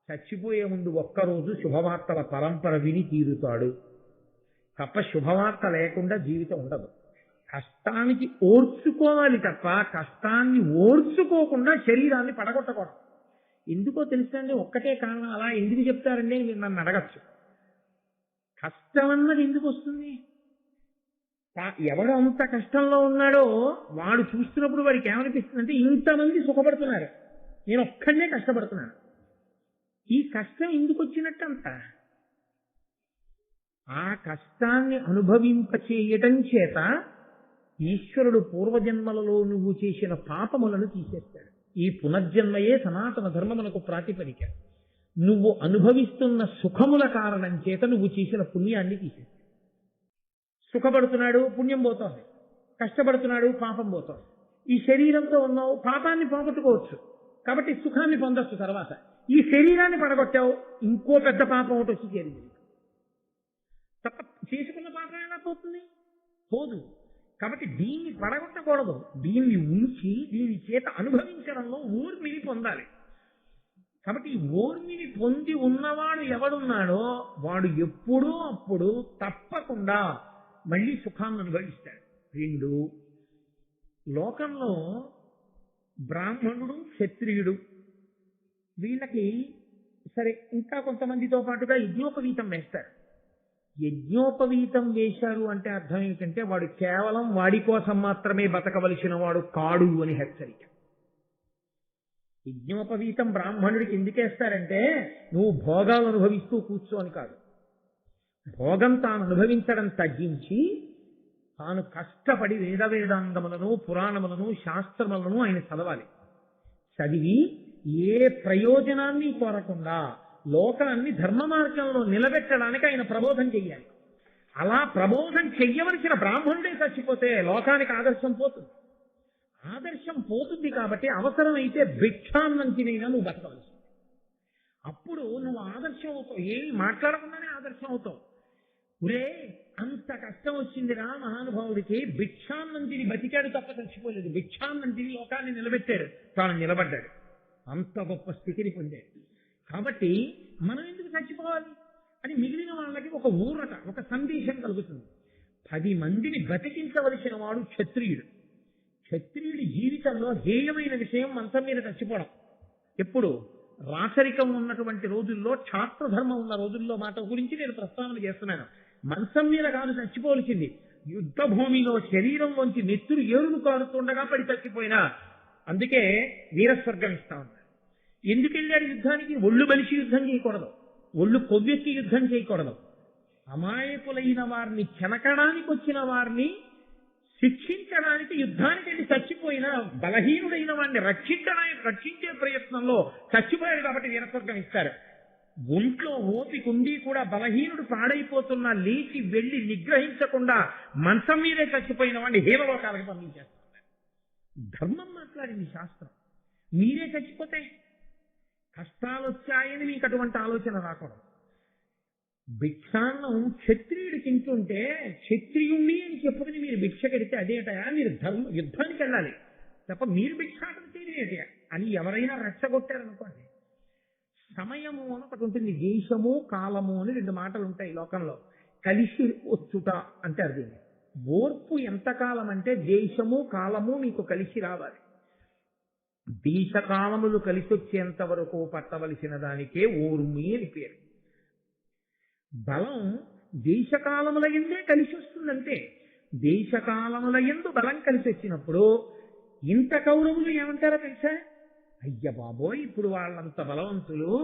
చచ్చిపోయే ముందు ఒక్కరోజు శుభవార్తల పరంపర విని తీరుతాడు తప్ప శుభవార్త లేకుండా జీవితం ఉండదు. కష్టానికి ఓర్చుకోవాలి తప్ప కష్టాన్ని ఓర్చుకోకుండా శరీరాన్ని పడగొట్టకూడదు. ఎందుకో తెలుసండి, ఒక్కటే కారణం. అలా ఎందుకు చెప్తారండి మీరు నన్ను అడగచ్చు. కష్టం అన్నది ఎందుకు వస్తుంది? ఎవడు అంత కష్టంలో ఉన్నాడో వాడు చూస్తున్నప్పుడు వాడికి ఏమనిపిస్తుంది అంటే ఇంతమంది సుఖపడుతున్నారు, నేను ఒక్కడే కష్టపడుతున్నాను. ఈ కష్టం ఎందుకు వచ్చినట్టంత? ఆ కష్టాన్ని అనుభవింపచేయటం చేత ఈశ్వరుడు పూర్వజన్మలలో నువ్వు చేసిన పాపములను తీసేస్తాడు. ఈ పునర్జన్మయే సనాతన ధర్మమునకు ప్రాతిపదిక. నువ్వు అనుభవిస్తున్న సుఖముల కారణం చేత నువ్వు చేసిన పుణ్యాన్ని తీసేస్తాడు. సుఖపడుతున్నాడు, పుణ్యం పోతోంది. కష్టపడుతున్నాడు, పాపం పోతోంది. ఈ శరీరంతో ఉన్నావు, పాపాన్ని పోగొట్టుకోవచ్చు కాబట్టి సుఖాన్ని పొందొచ్చు. తర్వాత ఈ శరీరాన్ని పడగొట్టావు, ఇంకో పెద్ద పాపం ఒకటి వచ్చి చేరింది. తప్ప చేసుకున్న పాపం ఎలా పోతుంది? పోదు. కాబట్టి దీన్ని పడగొట్టకూడదు. దీన్ని ఉంచి దీని చేత అనుభవించడంలో ఊర్మిని పొందాలి. కాబట్టి ఈ ఊర్మిని పొంది ఉన్నవాడు ఎవడున్నాడో వాడు ఎప్పుడూ అప్పుడు తప్పకుండా మళ్ళీ సుఖాన్ని అనుభవిస్తాడు. రెండు, లోకంలో బ్రాహ్మణుడు క్షత్రియుడు వీళ్ళకి సరే ఇంకా కొంతమందితో పాటుగా యజ్ఞోపవీతం వేస్తారు. యజ్ఞోపవీతం వేశారు అంటే అర్థం ఏమిటంటే వాడు కేవలం వాడి కోసం మాత్రమే బతకవలసిన వాడు కాడు అని హెచ్చరిక. యజ్ఞోపవీతం బ్రాహ్మణుడికి ఎందుకేస్తారంటే నువ్వు భోగాలు అనుభవిస్తూ కూర్చోని కాదు. భోగం తాను అనుభవించడం తగ్గించి తాను కష్టపడి వేదాంగములను పురాణములను శాస్త్రములను ఆయన చదవాలి. చదివి ఏ ప్రయోజనాన్ని కోరకుండా లోకాన్ని ధర్మ మార్గంలో నిలబెట్టడానికి ఆయన ప్రబోధం చెయ్యాలి. అలా ప్రబోధం చెయ్యవలసిన బ్రాహ్మణుడే చచ్చిపోతే లోకానికి ఆదర్శం పోతుంది. ఆదర్శం పోతుంది కాబట్టి అవసరమైతే భిక్షాన్నం తినైనా నువ్వు బతకవలసి. అప్పుడు నువ్వు ఆదర్శం అవుతావు. ఏమి మాట్లాడకుండానే ఆదర్శం అవుతావు. ఒరే అంత కష్టం వచ్చిందిరా మహానుభావుడికి, భిక్షాన్నం తిని బతికాడు తప్ప చచ్చిపోలేదు. భిక్షాన్నం తిని లోకాన్ని నిలబెట్టాడు, తాను నిలబడ్డాడు. అంత గొప్ప స్థితిని పొందాడు. కాబట్టి మనం ఎందుకు చచ్చిపోవాలి అని మిగిలిన వాళ్ళకి ఒక ఊరట, ఒక సందేశం కలుగుతుంది. 10 మందిని బతికించవలసిన వాడు క్షత్రియుడు. క్షత్రియుడి జీవితంలో హేయమైన విషయం మంచం మీద చచ్చిపోవడం. ఎప్పుడు రాచరికం ఉన్నటువంటి రోజుల్లో, క్షాత్రధర్మం ఉన్న రోజుల్లో మాట గురించి నేను ప్రస్తావన చేస్తున్నాను. మంచం మీద కాదు చచ్చిపోవలసింది, యుద్ధ భూమిలో శరీరంలోంచి నెత్తురు ఏరులు కారుతుండగా పడి చచ్చిపోయినా. అందుకే వీరస్వర్గం ఇస్తా ఉన్నారు. ఎందుకు వెళ్ళాడు యుద్ధానికి? ఒళ్ళు బలిసి యుద్ధం చేయకూడదు, ఒళ్ళు కొవ్వెక్కి యుద్ధం చేయకూడదు. అమాయకులైన వారిని చెనకడానికి వచ్చిన వారిని శిక్షించడానికి యుద్ధానికి వెళ్ళి చచ్చిపోయినా బలహీనుడైన వాడిని రక్షించే ప్రయత్నంలో చచ్చిపోయాడు కాబట్టి వీరస్వర్గం ఇస్తారు. ఒంట్లో ఓపిక ఉండి కూడా బలహీనుడు పాడైపోతున్నా లేచి వెళ్లి నిగ్రహించకుండా మంచం మీదే చచ్చిపోయిన వాడిని హీనలోకాలకు పంపించేస్తున్నారు. ధర్మం మాట్లాడింది శాస్త్రం. మీరే చచ్చిపోతే కష్టాలు వచ్చాయని మీకు అటువంటి ఆలోచన రాకూడదు. భిక్షాన్నం క్షత్రియుడు తింటుంటే క్షత్రియుణ్ణి అని చెప్పుకుని మీరు భిక్ష కడితే అదేటయా? మీరు యుద్ధానికి వెళ్ళాలి తప్ప మీరు భిక్షాటన చేయలేటయా అని ఎవరైనా రెచ్చగొట్టారనుకోండి. సమయము అని ఒకటి ఉంటుంది, దేశము కాలము అని 2 మాటలు ఉంటాయి లోకంలో. కలిసి వచ్చుట అంటే అది ఓర్పు ఎంతకాలం అంటే దేశము కాలము మీకు కలిసి రావాలి. దేశకాలములు కలిసి వచ్చేంత వరకు పట్టవలసిన దానికే ఓర్మి అని పేరు. బలం దేశకాలముల యందే కలిసి వస్తుందంటే దేశకాలముల యందు బలం కలిసి వచ్చినప్పుడు ఇంత కౌరవులు ఏమంటారో తెలుసా? అయ్య బాబోయ్, ఇప్పుడు వాళ్ళంత బలవంతులు,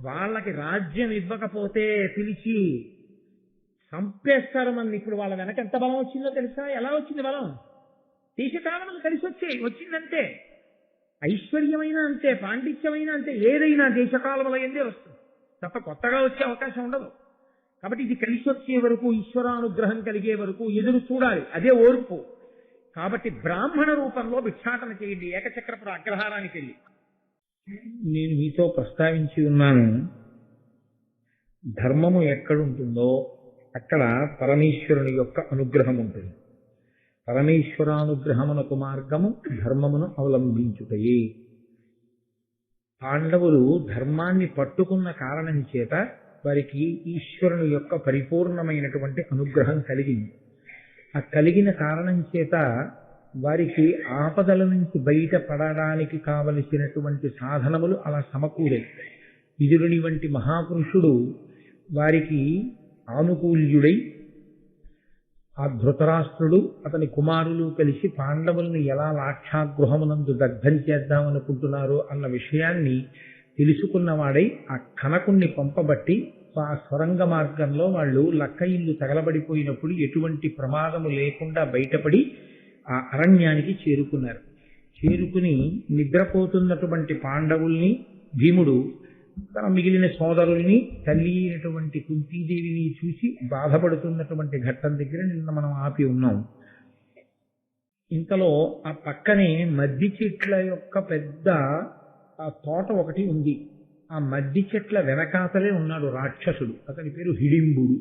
వాళ్ళకి రాజ్యం ఇవ్వకపోతే పిలిచి చంపేస్తారు మన. ఇప్పుడు వాళ్ళ వెనక ఎంత బలం వచ్చిందో తెలుసా? ఎలా వచ్చింది బలం? దేశకాలములు కలిసి వచ్చిందంటే ఐశ్వర్యమైన అంతే, పాండిత్యమైన అంతే, ఏదైనా దేశకాలముల యందే వస్తుంది తప్ప కొత్తగా వచ్చే అవకాశం ఉండదు. కాబట్టి ఇది కలిసి వచ్చే వరకు, ఈశ్వరానుగ్రహం కలిగే వరకు ఎదురు చూడాలి. అదే ఓర్పు. కాబట్టి బ్రాహ్మణ రూపంలో భిక్షాటన చేయండి ఏకచక్రపుర అగ్రహారానికి వెళ్ళి. నేను మీతో ప్రస్తావించి ఉన్నాను, ధర్మము ఎక్కడుంటుందో అక్కడ పరమేశ్వరుని యొక్క అనుగ్రహం ఉంటుంది. పరమేశ్వరానుగ్రహమునకు మార్గము ధర్మమును అవలంబించుటయే. పాండవులు ధర్మాన్ని పట్టుకున్న కారణం చేత వారికి ఈశ్వరుని యొక్క పరిపూర్ణమైనటువంటి అనుగ్రహం కలిగింది. ఆ కలిగిన కారణం చేత వారికి ఆపదల నుంచి బయటపడడానికి కావలసినటువంటి సాధనములు అలా సమకూరాయి. విదురుని వంటి మహాపురుషుడు వారికి ఆనుకూల్యుడై ఆ ధృతరాష్ట్రుడు అతని కుమారులు కలిసి పాండవులను ఎలా లాక్షాగృహమునందు దగ్ధం చేద్దామనుకుంటున్నారో అన్న విషయాన్ని తెలుసుకున్నవాడై ఆ కనకుణ్ణి పంపబట్టి ఆ సొరంగ మార్గంలో వాళ్ళు లక్క ఇల్లు తగలబడిపోయినప్పుడు ఎటువంటి ప్రమాదము లేకుండా బయటపడి ఆ అరణ్యానికి చేరుకున్నారు. చేరుకుని నిద్రపోతున్నటువంటి పాండవుల్ని భీముడు తన మిగిలిన సోదరుల్ని తల్లి అయినటువంటి కుంతీదేవిని చూసి బాధపడుతున్నటువంటి ఘట్టం దగ్గర నిన్న మనం ఆపి ఉన్నాం. ఇంతలో ఆ పక్కనే మద్ది చెట్ల యొక్క పెద్ద ఆ తోట ఒకటి ఉంది. ఆ మద్ది చెట్ల వెనకాతలే ఉన్నాడు రాక్షసుడు. అతని పేరు హిడింబుడు.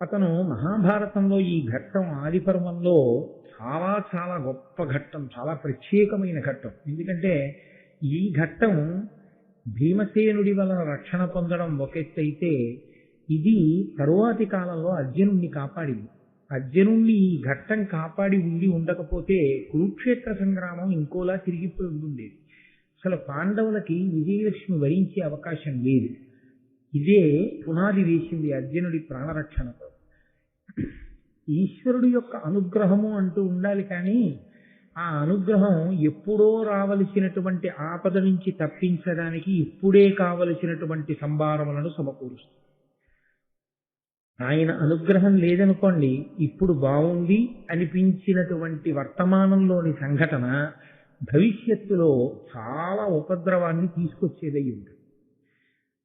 అతను మహాభారతంలో ఈ ఘట్టం ఆదిపర్వంలో చాలా చాలా గొప్ప ఘట్టం, చాలా ప్రత్యేకమైన ఘట్టం. ఎందుకంటే ఈ ఘట్టం భీమసేనుడి వలన రక్షణ పొందడం ఒక ఎత్తు అయితే, ఇది తరువాతి కాలంలో అర్జునుణ్ణి కాపాడింది. అర్జునుణ్ణి ఈ ఘట్టం కాపాడి ఉండకపోతే కురుక్షేత్ర సంగ్రామం ఇంకోలా తిరిగిపోయి ఉండేది. అసలు పాండవులకి విజయలక్ష్మి వరించే అవకాశం లేదు. ఇదే పునాది వేసింది అర్జునుడి ప్రాణరక్షణతో. ఈశ్వరుడి యొక్క అనుగ్రహము అంటూ ఉండాలి, కానీ ఆ అనుగ్రహం ఎప్పుడో రావలసినటువంటి ఆపద నుంచి తప్పించడానికి ఇప్పుడే కావలసినటువంటి సంభారములను సమకూరుస్తుంది. ఆయన అనుగ్రహం లేదనుకోండి, ఇప్పుడు బాగుంది అనిపించినటువంటి వర్తమానంలోని సంఘటన భవిష్యత్తులో చాలా ఉపద్రవాన్ని తీసుకొచ్చేదై ఉంటుంది.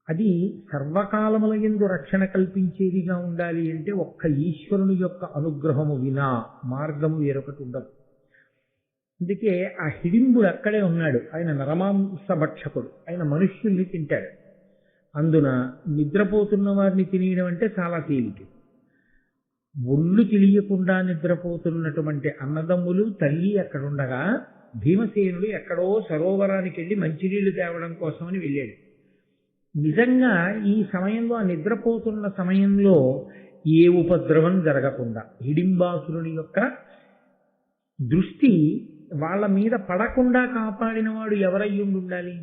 అది సర్వకాలముల యందు రక్షణ కల్పించేదిగా ఉండాలి అంటే ఒక్క ఈశ్వరుని యొక్క అనుగ్రహము వినా మార్గము వేరొకటి ఉండదు. అందుకే ఆ హిడింబుడు అక్కడే ఉన్నాడు. ఆయన నరమాంస భక్షకుడు, ఆయన మనుష్యుల్ని తింటాడు. అందున నిద్రపోతున్న వారిని తినేయడం అంటే చాలా తేలిక. ఒళ్ళు తెలియకుండా నిద్రపోతున్నటువంటి అన్నదమ్ములు తల్లి అక్కడుండగా భీమసేనుడు ఎక్కడో సరోవరానికి వెళ్ళి మంచినీళ్లు తేవడం కోసమని వెళ్ళాడు. నిజంగా ఈ సమయంలో, ఆ నిద్రపోతున్న సమయంలో ఏ ఉపద్రవం జరగకుండా హిడింబాసురుని యొక్క దృష్టి వాళ్ళ మీద పడకుండా కాపాడిన వాడు ఎవరయ్యుండి ఉండాలి?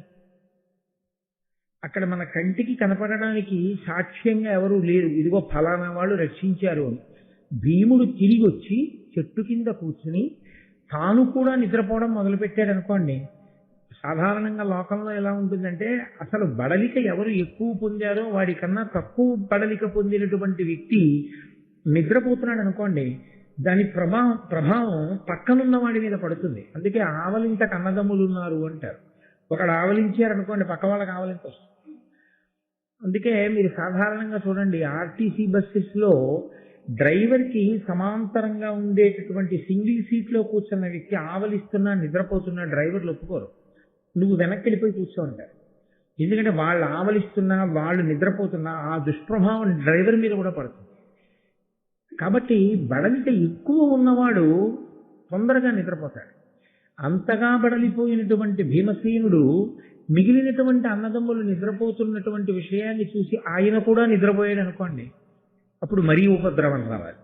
అక్కడ మన కంటికి కనపడడానికి సాక్ష్యంగా ఎవరూ లేరు, ఇదిగో ఫలానా వాళ్ళు రక్షించారు అని. భీముడు తిరిగి వచ్చి చెట్టు కింద కూర్చుని తాను కూడా నిద్రపోవడం మొదలుపెట్టాడు అనుకోండి. సాధారణంగా లోకంలో ఎలా ఉంటుందంటే, అసలు బడలిక ఎవరు ఎక్కువ పొందారో వాడికన్నా తక్కువ బడలిక పొందినటువంటి వ్యక్తి నిద్రపోతున్నాడు అనుకోండి, దాని ప్రభావం పక్కనున్న వాడి మీద పడుతుంది. అందుకే ఆవలింతకు అన్నదమ్ములు ఉన్నారు అంటారు. ఒకడు ఆవలించారనుకోండి, పక్క వాళ్ళకి ఆవలింత వస్తుంది. అందుకే మీరు సాధారణంగా చూడండి, ఆర్టీసీ బస్సెస్ లో డ్రైవర్కి సమాంతరంగా ఉండేటటువంటి సింగిల్ సీట్లో కూర్చున్న వ్యక్తి ఆవలిస్తున్నా నిద్రపోతున్నా డ్రైవర్లు ఒప్పుకోరు. నువ్వు వెనక్కి వెళ్ళిపోయి కూర్చో ఉంటారు. ఎందుకంటే వాళ్ళు ఆవలిస్తున్నా, వాళ్ళు నిద్రపోతున్నా ఆ దుష్ప్రభావం డ్రైవర్ మీద కూడా పడుతుంది. కాబట్టి బడలిక ఎక్కువ ఉన్నవాడు తొందరగా నిద్రపోతాడు. అంతగా బడలిపోయినటువంటి భీమసేనుడు మిగిలినటువంటి అన్నదమ్ములు నిద్రపోతున్నటువంటి విషయాన్ని చూసి ఆయన కూడా నిద్రపోయాడు అనుకోండి, అప్పుడు మరీ ఉపద్రవం రావాలి.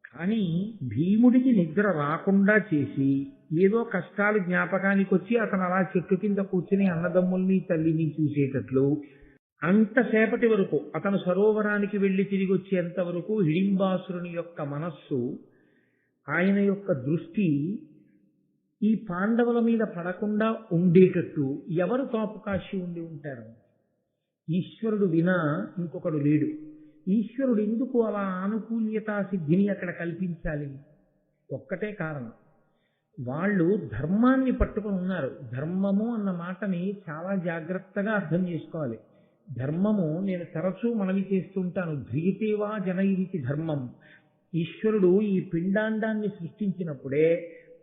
కానీ భీముడికి నిద్ర రాకుండా చేసి ఏదో కష్టాలు జ్ఞాపకానికి వచ్చి అతను అలా చెట్టు కింద కూర్చుని అన్నదమ్ముల్ని తల్లిని చూసేటట్లు అంతసేపటి వరకు, అతను సరోవరానికి వెళ్లి తిరిగి వచ్చేంత వరకు హిడింబాసురుని యొక్క మనస్సు, ఆయన యొక్క దృష్టి ఈ పాండవుల మీద పడకుండా ఉండేటట్టు ఎవరు కాపు కాశి ఉండి ఉంటారు? ఈశ్వరుడు వినా ఇంకొకడు లేడు. ఈశ్వరుడు ఎందుకు అలా ఆనుకూల్యతా సిద్ధిని అక్కడ కల్పించాలి? ఒక్కటే కారణం, వాళ్ళు ధర్మాన్ని పట్టుకొని ఉన్నారు. ధర్మము అన్న మాటని చాలా జాగ్రత్తగా అర్థం చేసుకోవాలి. ధర్మము నేను తరచూ మనవి చేస్తుంటాను, ధ్రియతేవా జనైరితి ధర్మం. ఈశ్వరుడు ఈ పిండాండాన్ని సృష్టించినప్పుడే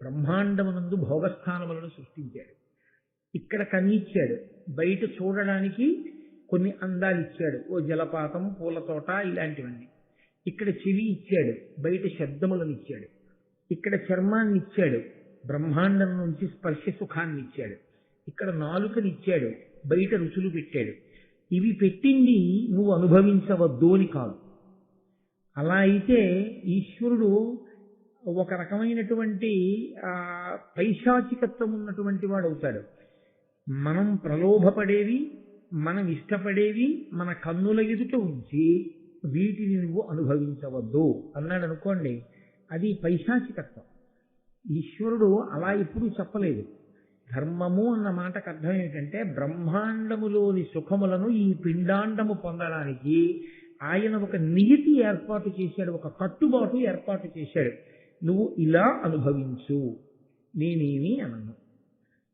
బ్రహ్మాండమునందు భోగస్థానములను సృష్టించాడు. ఇక్కడ కన్నిచ్చాడు, బయట చూడడానికి కొన్ని అందాలు ఇచ్చాడు, ఓ జలపాతం, పూల తోట, ఇలాంటివన్నీ. ఇక్కడ చెవి ఇచ్చాడు, బయట శబ్దములను ఇచ్చాడు. ఇక్కడ చర్మాన్ని ఇచ్చాడు, బ్రహ్మాండం నుంచి స్పర్శ సుఖాన్ని ఇచ్చాడు. ఇక్కడ నాలుకనిచ్చాడు, బయట రుచులు పెట్టాడు. ఇవి పెట్టింది నువ్వు అనుభవించవద్దు అని కాదు. అలా అయితే ఈశ్వరుడు ఒక రకమైనటువంటి పైశాచికత్వం ఉన్నటువంటి వాడు అవుతాడు. మనం ప్రలోభపడేవి, మనం ఇష్టపడేవి మన కన్నుల ఎదుట ఉంచి వీటిని నువ్వు అనుభవించవద్దు అన్నాడు అనుకోండి, అది పైశాచికత్వం. ఈశ్వరుడు అలా ఎప్పుడూ చెప్పలేదు. ధర్మము అన్న మాటకు అర్థం ఏంటంటే బ్రహ్మాండములోని సుఖములను ఈ పిండాండము పొందడానికి ఆయన ఒక నియతి ఏర్పాటు చేశాడు, ఒక కట్టుబాటు ఏర్పాటు చేశాడు. నువ్వు ఇలా అనుభవించు, నేనేమీ అనను.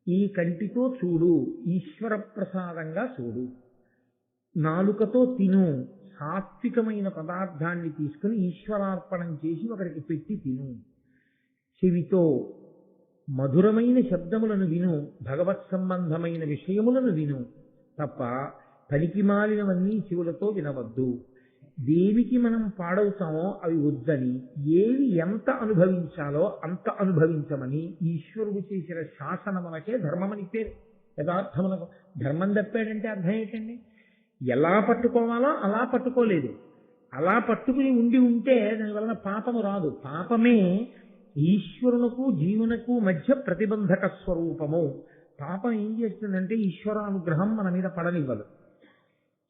ఈ కంటితో చూడు, ఈశ్వర ప్రసాదంగా చూడు. నాలుకతో తిను, సాత్వికమైన పదార్థాన్ని తీసుకుని ఈశ్వరార్పణం చేసి ఒకరికి పెట్టి తిను. చెవితో మధురమైన శబ్దములను విను, భగవత్ సంబంధమైన విషయములను విను తప్ప పనికి మాలినవన్నీ చెవులతో వినవద్దు. దేనికి మనం పాడవుతామో అవి వద్దని, ఏవి ఎంత అనుభవించాలో అంత అనుభవించమని ఈశ్వరుడు చేసిన శాసనములకే ధర్మమని పేరు. యథార్థములకు ధర్మం తప్పాడంటే అర్థం ఏంటండి? ఎలా పట్టుకోవాలో అలా పట్టుకోలేదు. అలా పట్టుకుని ఉంటే దానివలన పాపము రాదు. పాపమే ఈశ్వరునకు జీవునకు మధ్య ప్రతిబంధక స్వరూపము. పాపం ఏం చేస్తుందంటే ఈశ్వరానుగ్రహం మన మీద పడనివ్వదు.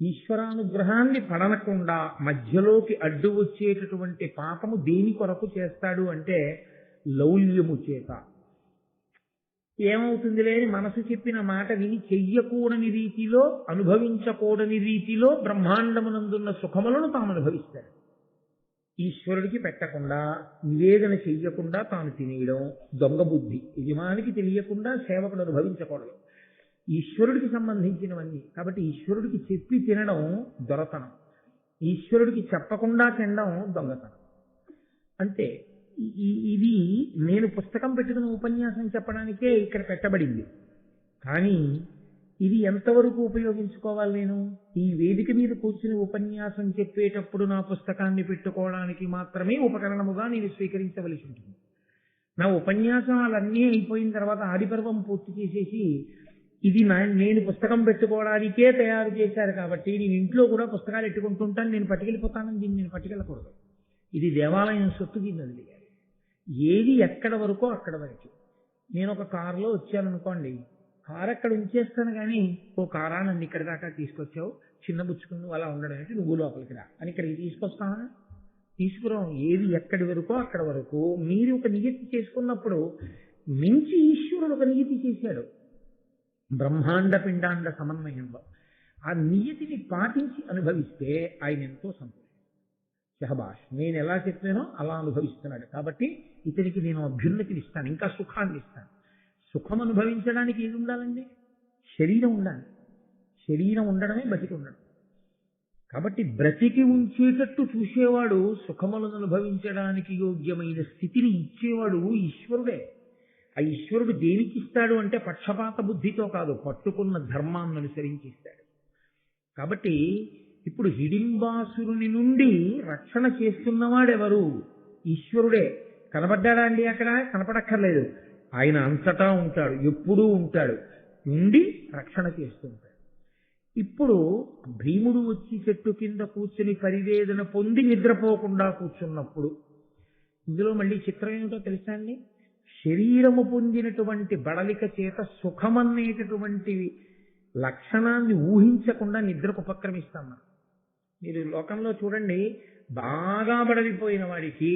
ఈశ్వరానుగ్రహాన్ని పడనకుండా మధ్యలోకి అడ్డు వచ్చేటటువంటి పాపము దేని కొరకు చేస్తాడు అంటే లౌల్యము చేత. ఏమవుతుంది లేని మనసు చెప్పిన మాట విని చెయ్యకూడని రీతిలో, అనుభవించకూడని రీతిలో బ్రహ్మాండమునందున్న సుఖములను తాము అనుభవిస్తాడు. ఈశ్వరుడికి పెట్టకుండా, నివేదన చెయ్యకుండా తాను తినేయడం దొంగ బుద్ధి. యజమానికి తెలియకుండా సేవకుడు అనుభవించకూడదు. ఈశ్వరుడికి సంబంధించినవన్నీ. కాబట్టి ఈశ్వరుడికి చెప్పి తినడం దొరతనం, ఈశ్వరుడికి చెప్పకుండా తినడం దొంగతనం. అంటే ఇది నేను పుస్తకం పెట్టుకుని ఉపన్యాసం చెప్పడానికే ఇక్కడ పెట్టబడింది. కానీ ఇది ఎంతవరకు ఉపయోగించుకోవాలి? నేను ఈ వేదిక మీద కూర్చుని ఉపన్యాసం చెప్పేటప్పుడు నా పుస్తకాన్ని పెట్టుకోవడానికి మాత్రమే ఉపకరణముగా నేను స్వీకరించవలసి ఉంటుంది. నా ఉపన్యాసాలన్నీ అయిపోయిన తర్వాత ఆదిపర్వం పూర్తి చేసేసి ఇది నేను పుస్తకం పెట్టుకోవడానికే తయారు చేశారు కాబట్టి నేను ఇంట్లో కూడా పుస్తకాలు ఎట్టుకుంటుంటాను, నేను పట్టుకెళ్ళిపోతానని దీన్ని నేను పట్టుకెళ్ళకూడదు. ఇది దేవాలయం సొత్తు, దీన్ని వదిలేయాలి. ఏది ఎక్కడ వరకో అక్కడ వరకు. నేను ఒక కారులో వచ్చాననుకోండి, కారు అక్కడ ఉంచేస్తాను కానీ ఓ కారా నన్ను ఇక్కడి దాకా తీసుకొచ్చావు, చిన్న బుచ్చుకుని అలా ఉండడం అంటే నువ్వు లోపలికి రా అని ఇక్కడికి తీసుకొస్తానా? తీసుకురాం. ఏది ఎక్కడి వరకో అక్కడ వరకు మీరు ఒక నియతి చేసుకున్నప్పుడు మించి ఈశ్వరుడు ఒక నియతి చేశాడు బ్రహ్మాండ పిండాండ సమన్వయంలో. ఆ నియతిని పాటించి అనుభవిస్తే ఆయన ఎంతో సంతోషం. షహబాష్, నేను ఎలా చెప్పానో అలా అనుభవిస్తున్నాడు కాబట్టి ఇతనికి నేను అభ్యున్నతిని ఇస్తాను, ఇంకా సుఖాన్ని ఇస్తాను. సుఖం అనుభవించడానికి ఏది ఉండాలండి? శరీరం ఉండాలి. శరీరం ఉండడమే బతికి ఉండడం. కాబట్టి బ్రతికి ఉంచేటట్టు చూసేవాడు, సుఖములను అనుభవించడానికి యోగ్యమైన స్థితిని ఇచ్చేవాడు ఈశ్వరుడే. ఆ ఈశ్వరుడు దేనికి ఇస్తాడు అంటే పక్షపాత బుద్ధితో కాదు, పట్టుకున్న ధర్మాన్ని అనుసరించి ఇస్తాడు. కాబట్టి ఇప్పుడు హిడింబాసురుని నుండి రక్షణ చేస్తున్నవాడెవరు? ఈశ్వరుడే. కనబడ్డాడా అండి? అక్కడ కనపడక్కర్లేదు. ఆయన అంతటా ఉంటాడు, ఎప్పుడూ ఉంటాడు, ఉండి రక్షణ చేస్తుంటాడు. ఇప్పుడు భీముడు వచ్చి చెట్టు కింద కూర్చుని పరివేదన పొంది నిద్రపోకుండా కూర్చున్నప్పుడు, ఇందులో మళ్ళీ చిత్రం ఏమిటో తెలుసా అండి? శరీరము పొందినటువంటి బడలిక చేత సుఖమనేటటువంటి లక్షణాన్ని ఊహించకుండా నిద్రకు ఉపక్రమిస్తాం. మీరు లోకంలో చూడండి, బాగా బడలిపోయిన వాడికి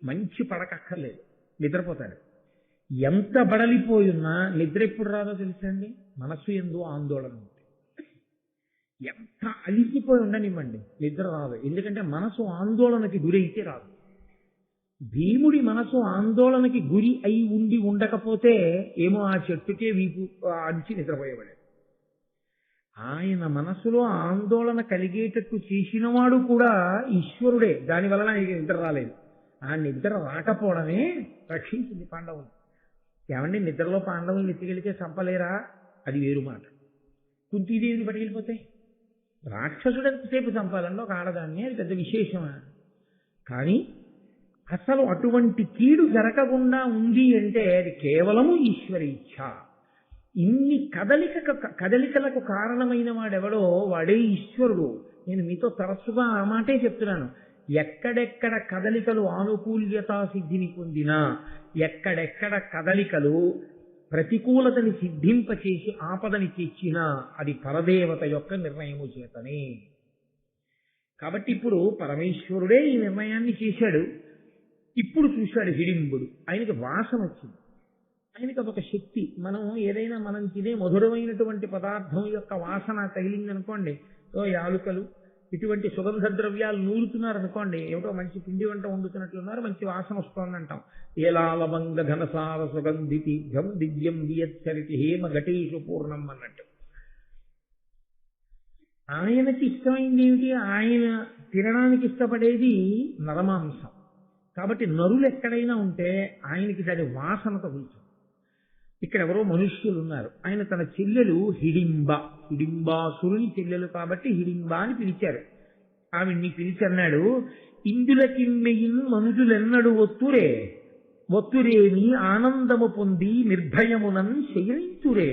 మంచి పడకక్కర్లేదు, నిద్రపోతాడు. ఎంత బడలిపోయినా నిద్ర ఎప్పుడు రాదో తెలుసండి? మనస్సు ఎందు ఆందోళన ఉంటుంది. ఎంత అలిసిపోయి ఉండనివ్వండి, నిద్ర రాదు. ఎందుకంటే మనసు ఆందోళనకి గురైతే రాదు. భీముడి మనసు ఆందోళనకి గురి అయి ఉండకపోతే ఏమో ఆ చెట్టుకే వీపు అంచి నిద్రపోయేవాడు. ఆయన మనసులో ఆందోళన కలిగేటట్టు చేసినవాడు కూడా ఈశ్వరుడే. దానివలన ఆయనకి నిద్ర రాలేదు. ఆ నిద్ర రాకపోవడమే రక్షించింది పాండవులు. ఏమండి, నిద్రలో పాండవులు ఎత్తికెళ్తే చంపలేరా? అది వేరు మాట. కుంతీదేవిని పట్టుకెళ్ళిపోతే రాక్షసుడు ఎంతసేపు చంపాలన్నా ఒక ఆడదాన్ని, అది పెద్ద విశేషమా? కానీ అసలు అటువంటి కీడు జరగకుండా ఉంది అంటే అది కేవలము ఈశ్వర ఇచ్ఛ. ఇన్ని కదలికలకు కారణమైన వాడెవడో వాడే ఈశ్వరుడు. నేను మీతో తరచుగా ఆ మాటే చెప్తున్నాను. ఎక్కడెక్కడ కదలికలు ఆనుకూల్యతా సిద్ధిని పొందినా, ఎక్కడెక్కడ కదలికలు ప్రతికూలతని సిద్ధింపచేసి ఆపదని తెచ్చినా అది పరదేవత యొక్క నిర్ణయము చేతనే. కాబట్టి ఇప్పుడు పరమేశ్వరుడే ఈ నిర్ణయాన్ని చేశాడు. ఇప్పుడు చూశాడు హిడింబుడు, ఆయనకి వాసన వచ్చింది, ఆయనకి అదొక శక్తి. మనం తినే మధురమైనటువంటి పదార్థం యొక్క వాసన తగిలిందనుకోండి, యాలుకలు ఇటువంటి సుగంధ ద్రవ్యాలు నూరుతున్నారనుకోండి, ఏమిటో మంచి పిండి వంట వండుతున్నట్లున్నారు, మంచి వాసన వస్తోందంటాం. ఏలాలవంగ ఘనసార సుగంధితి ఘం దివ్యం వియచ్చరితి హేమ ఘటేషు పూర్ణం అన్నట్టు. ఆయనకి ఇష్టమైంది ఏమిటి? ఆయన తినడానికి ఇష్టపడేది నరమాంసం. కాబట్టి నరులు ఎక్కడైనా ఉంటే ఆయనకి దాని వాసన తగులుతుంది. ఇక్కడ ఎవరో మనుష్యులు ఉన్నారు, ఆయన తన చెల్లెలు హిడింబాసురుని చెల్లెలు కాబట్టి హిడింబ అని పిలిచారు. ఆవిడ్ని పిలిచన్నాడు, ఇందులకిమ్మెయిన్ మనుజులెన్నడు ఒత్తురేమి ఆనందము పొంది నిర్భయమునన్ శయనింతురే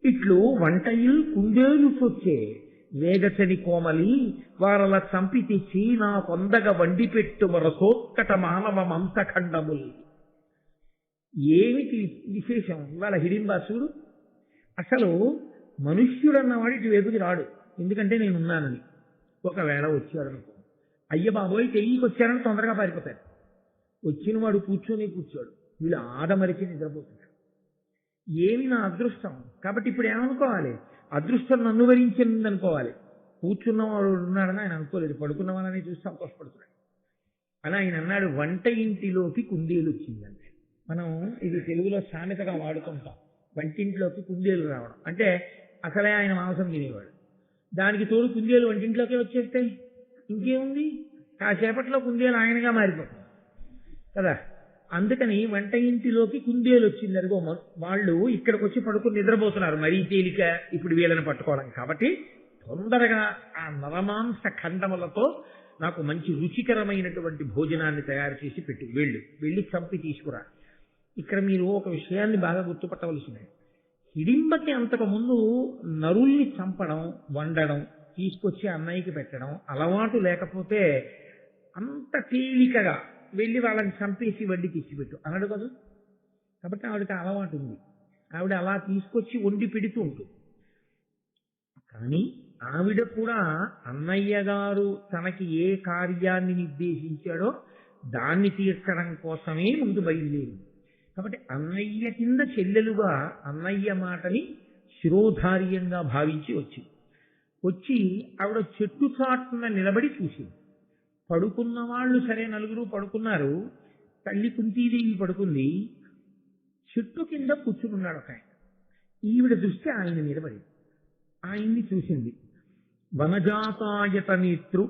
ఇట్లు వంటయిల్ కుందేలు చొచ్చే వేగచని కోమలి వారల చంపి తెచ్చి నా పొందగ వండి పెట్టు వరసోత్కట మానవ మంసఖండములు. ఏమిటి విశేషం ఇవాళ హిడింబాసుడు? అసలు మనుష్యుడన్నవాడు ఇటు వైపుకి రాడు, ఎందుకంటే నేనున్నానని. ఒకవేళ వచ్చాడనుకో, అయ్య బాబోయ్ చెయ్యికి వచ్చారని తొందరగా పారిపోతాడు. వచ్చిన వాడు కూర్చోడు, వీళ్ళు ఆదమరిచి నిద్రపోతున్నాడు. ఏమి నా అదృష్టం. కాబట్టి ఇప్పుడు ఏమనుకోవాలి? అదృష్టం నన్ను వరించింది అనుకోవాలి. కూర్చున్నవాడు ఉన్నాడని ఆయన అనుకోలేదు, పడుకున్నవాడని చూసి సంతోషపడుతున్నాడు. అని ఆయన అన్నాడు, వంట ఇంటిలోకి కుందేలు వచ్చిందంటే. మనం ఇది తెలుగులో సామెతగా వాడుతుంటాం, వంటింట్లోకి కుందేలు రావడం అంటే అసలే ఆయన మాంసం తినేవాడు, దానికి తోడు కుందేలు వంటింట్లోకి వచ్చేస్తే ఇంకేముంది? కాసేపట్లో కుందేలు ఆయనగా మారిపోతుంది కదా. అందుకని వంట ఇంటిలోకి కుందేలు వచ్చింది. అదిగో వాళ్ళు ఇక్కడికి వచ్చి పడుకుని నిద్రపోతున్నారు, మరీ తేలిక ఇప్పుడు వీళ్ళని పట్టుకోవడం. కాబట్టి తొందరగా ఆ నరమాంస ఖండములతో నాకు మంచి రుచికరమైనటువంటి భోజనాన్ని తయారు చేసి పెట్టి వెళ్ళి చంపి తీసుకురా. ఇక్కడ మీరు ఒక విషయాన్ని బాగా గుర్తుపట్టవలసింది. హిడింబకి అంతకు ముందు నరుల్ని చంపడం, వండడం, తీసుకొచ్చి అన్నయ్యకి పెట్టడం అలవాటు లేకపోతే అంత తేలికగా వెళ్ళి వాళ్ళని చంపేసి వండి తెచ్చిపెట్టు అన్నాడు కదా. కాబట్టి ఆవిడకి అలవాటు ఉంది, ఆవిడ అలా తీసుకొచ్చి వండి పెడుతూ ఉంటుంది. కానీ ఆవిడ కూడా అన్నయ్య గారు తనకి ఏ కార్యాన్ని నిర్దేశించాడో దాన్ని తీర్చడం కోసమే ముందు బయలుదేరింది. కాబట్టి అన్నయ్య కింద చెల్లెలుగా అన్నయ్య మాటని శిరోధార్యంగా భావించి వచ్చి ఆవిడ చెట్టు చాటున నిలబడి చూసింది. పడుకున్న వాళ్ళు సరే నలుగురు పడుకున్నారు, తల్లి కుంతీదేవి పడుకుంది, చెట్టు కింద కూర్చునున్నాడు ఒక ఆయన. ఈవిడ దృష్టి ఆయన నిలబడింది, ఆయన్ని చూసింది. వనజాతాయత నేత్రు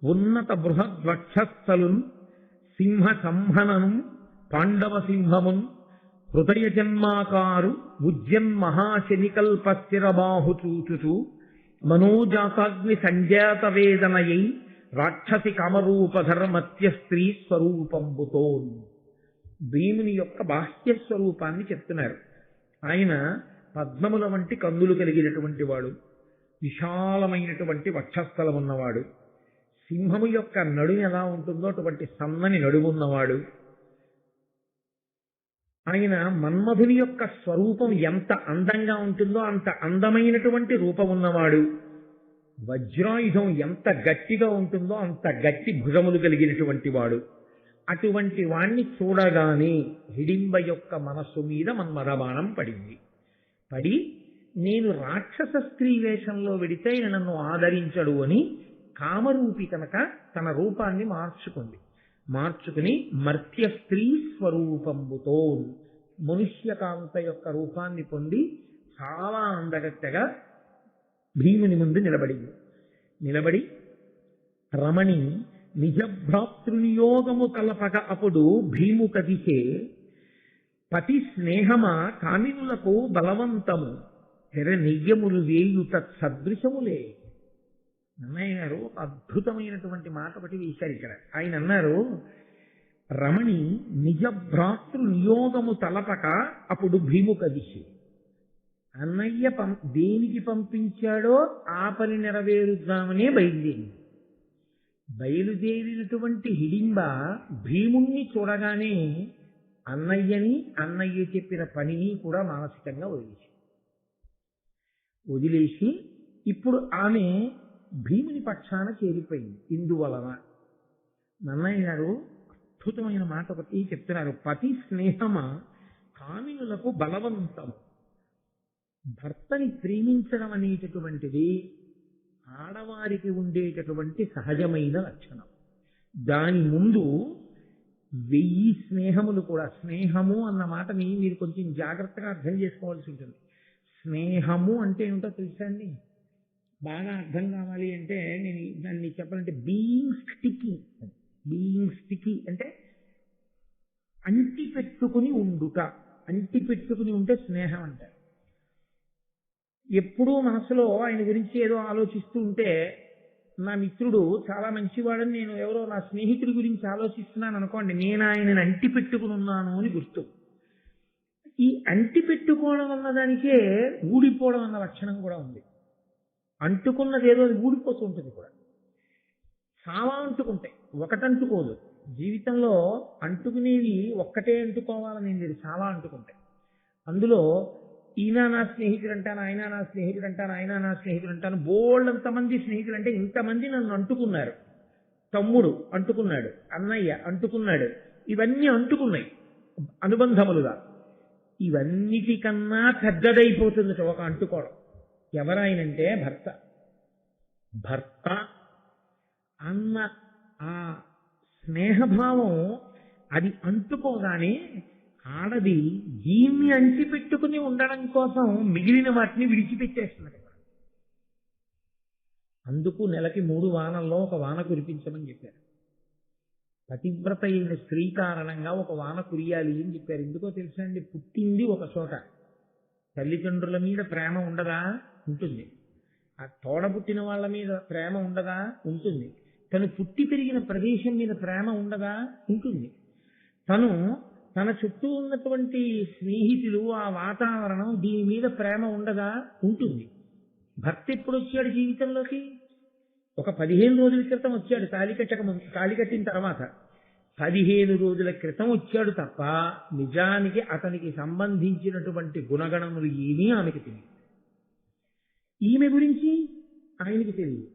ఉన్నత బృహద్వక్షస్థలున్ సింహ సంహనను పాండవ సింహమున్ హృదయ జన్మాకారు ఉజ్జన్మహాశనికల్పస్థిరబాహు చూచుచు మనోజాతాగ్ని సంజాత వేదనయై రాక్షసి కామరూపధర్మత్య స్త్రీ స్వరూపంబుతో. భీముని యొక్క బాహ్య స్వరూపాన్ని చెప్తున్నారు. ఆయన పద్మముల వంటి కందులు కలిగినటువంటి వాడు, విశాలమైనటువంటి వక్షస్థలం ఉన్నవాడు, సింహము యొక్క నడుము ఎలా ఉంటుందో అటువంటి సన్నని నడుమున్నవాడు. ఆయన మన్మధుని యొక్క స్వరూపం ఎంత అందంగా ఉంటుందో అంత అందమైనటువంటి రూపం ఉన్నవాడు. వజ్రాయుధం ఎంత గట్టిగా ఉంటుందో అంత గట్టి భుజములు కలిగినటువంటి వాడు. అటువంటి వాణ్ణి చూడగానే హిడింబ యొక్క మనస్సు మీద మన్మథబాణం పడి నేను రాక్షస స్త్రీ వేషంలో వెడితే నన్ను ఆదరించడు అని కామరూపి కనుక తన రూపాన్ని మార్చుకుని మర్త్య స్త్రీ స్వరూపంబుతో మనుష్యకాంత యొక్క రూపాన్ని పొంది చాలా అందగత్తెగా భీముని ముందు నిలబడి రమణి నిజభ్రాతృనియోగము కలపక అప్పుడు భీము కదిసే పతి స్నేహమా కామినులకు బలవంతము తెర నెయ్యములు వేయు తత్సదృశములే. అన్నయ్య గారు అద్భుతమైనటువంటి మాట ఒకటి వేశారు ఇక్కడ. ఆయన అన్నారు, రమణి నిజ భ్రాతృ నియోగము తలపక అప్పుడు భీము కదిసి. అన్నయ్య దేనికి పంపించాడో ఆ పని నెరవేరుద్దామనే బయలుదేరినటువంటి హిడింబ భీముణ్ణి చూడగానే అన్నయ్యని, అన్నయ్య చెప్పిన పనిని కూడా మానసికంగా వదిలేసి ఇప్పుడు ఆమె భీముని పక్షాన చేరిపోయింది. ఇందువలన నన్నయ్య గారు అద్భుతమైన మాట ఒకటి చెప్తున్నారు. పతి స్నేహమ కామినులకు బలవంతము. భర్తని ప్రేమించడం అనేటటువంటిది ఆడవారికి ఉండేటటువంటి సహజమైన లక్షణం. దాని ముందు 1000 స్నేహములు కూడా. స్నేహము అన్న మాటని మీరు కొంచెం జాగ్రత్తగా అర్థం చేసుకోవాల్సి ఉంటుంది. స్నేహము అంటే ఏమిటో తెలుసా అండి? బాగా అర్థం కావాలి అంటే నేను దాన్ని చెప్పాలంటే బీయింగ్ స్టికీ అంటే అంటి పెట్టుకుని ఉండుట. అంటి పెట్టుకుని ఉంటే స్నేహం అంటారు. ఎప్పుడూ మనసులో ఆయన గురించి ఏదో ఆలోచిస్తూ ఉంటే, నా మిత్రుడు చాలా మంచివాడని నేను ఎవరో నా స్నేహితుడి గురించి ఆలోచిస్తున్నాను అనుకోండి, నేను ఆయనని అంటి పెట్టుకుని ఉన్నాను అని గుర్తు. ఈ అంటి పెట్టుకోవడం అన్నదానికే ఊడిపోవడం అన్న లక్షణం కూడా ఉంది. అంటుకున్నది ఏదో అది ఊడిపోతూ ఉంటుంది కూడా. చాలా అంటుకుంటాయి, ఒకటంటుకోదు. జీవితంలో అంటుకునేవి ఒక్కటే అంటుకోవాలని లేదు, చాలా అంటుకుంటాయి. అందులో ఈయన నా స్నేహితుడు అంటాను, ఆయన నా స్నేహితుడు అంటాను, ఆయన నా స్నేహితుడు అంటాను. బోల్డంతమంది స్నేహితులు అంటే ఇంతమంది నన్ను అంటుకున్నారు. తమ్ముడు అంటుకున్నాడు, అన్నయ్య అంటుకున్నాడు, ఇవన్నీ అంటుకున్నాయి అనుబంధములుగా. ఇవన్నిటికన్నా పెద్దదైపోతుంది ఒక అంటుకోవడం. ఎవరాయనంటే భర్త అన్న ఆ స్నేహభావం అది అంటుకోగానే ఆడది దీన్ని అంటిపెట్టుకుని ఉండడం కోసం మిగిలిన వాటిని విడిచిపెట్టేస్తున్నది. అందుకు నెలకి 3 వానల్లో ఒక వాన కురిపించమని చెప్పారు. పతివ్రత అయిన స్త్రీ కారణంగా ఒక వాన కురియాలి అని చెప్పారు. ఎందుకో తెలుసా అండి? పుట్టింది ఒక చోట, తల్లిదండ్రుల మీద ప్రేమ ఉండదా? ఉంటుంది. ఆ తోడబుట్టిన వాళ్ళ మీద ప్రేమ ఉండదా? ఉంటుంది. తను పుట్టి పెరిగిన ప్రదేశం మీద ప్రేమ ఉండదా? ఉంటుంది. తన చుట్టూ ఉన్నటువంటి స్నేహితులు, ఆ వాతావరణం, దీని మీద ప్రేమ ఉండదా? ఉంటుంది. భర్త ఎప్పుడు వచ్చాడు జీవితంలోకి? ఒక 15 రోజుల క్రితం వచ్చాడు. తాళి కట్టిన తర్వాత 15 రోజుల క్రితం వచ్చాడు తప్ప నిజానికి అతనికి సంబంధించినటువంటి గుణగణములు ఏమీ ఆమెకి తెలియదు. ఈమె గురించి ఆయనకి తెలియదు.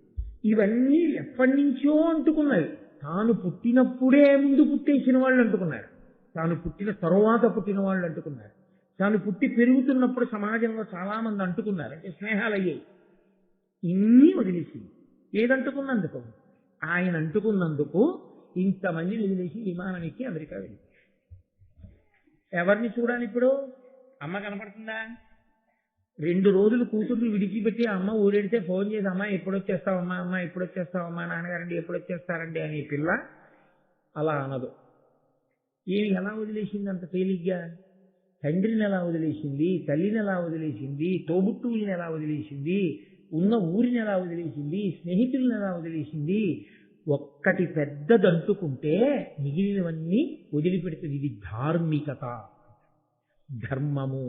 ఇవన్నీ ఎప్పటి నుంచో అంటుకున్నాయి. తాను పుట్టినప్పుడే ముందు పుట్టేసిన వాళ్ళు అంటుకున్నారు, తాను పుట్టిన తరువాత పుట్టిన వాళ్ళు అంటుకున్నారు, తాను పుట్టి పెరుగుతున్నప్పుడు సమాజంలో చాలా మంది అంటుకున్నారు. అంటే స్నేహాలు అయ్యాయి. ఇన్ని వదిలేసింది. ఏదంటుకున్నందుకు? ఆయన అంటుకున్నందుకు ఇంతమందిని వదిలేసి విమానం ఎక్కి అమెరికా వెళ్ళి ఎవరిని చూడాలి ఇప్పుడు? అమ్మ కనపడుతుందా? 2 రోజులు కూతుర్ని విడిచిపెట్టి అమ్మ ఊరెడితే ఫోన్ చేసి అమ్మ ఎప్పుడు వచ్చేస్తావమ్మా, అమ్మ ఎప్పుడు వచ్చేస్తావమ్మా, నాన్నగారండి ఎప్పుడు వచ్చేస్తారండి అనే పిల్ల అలా అనదు. ఏమి ఎలా వదిలేసింది అంత తేలిగ్గా? తండ్రిని ఎలా వదిలేసింది, తల్లిని ఎలా వదిలేసింది, తోబుట్టువుల్ని ఎలా వదిలేసింది, ఉన్న ఊరిని ఎలా వదిలేసింది, స్నేహితుల్ని ఎలా వదిలేసింది. ఒక్కటి పెద్దదంటుకుంటే మిగిలినవన్నీ వదిలిపెడుతుంది. ఇది ధార్మికత, ధర్మము.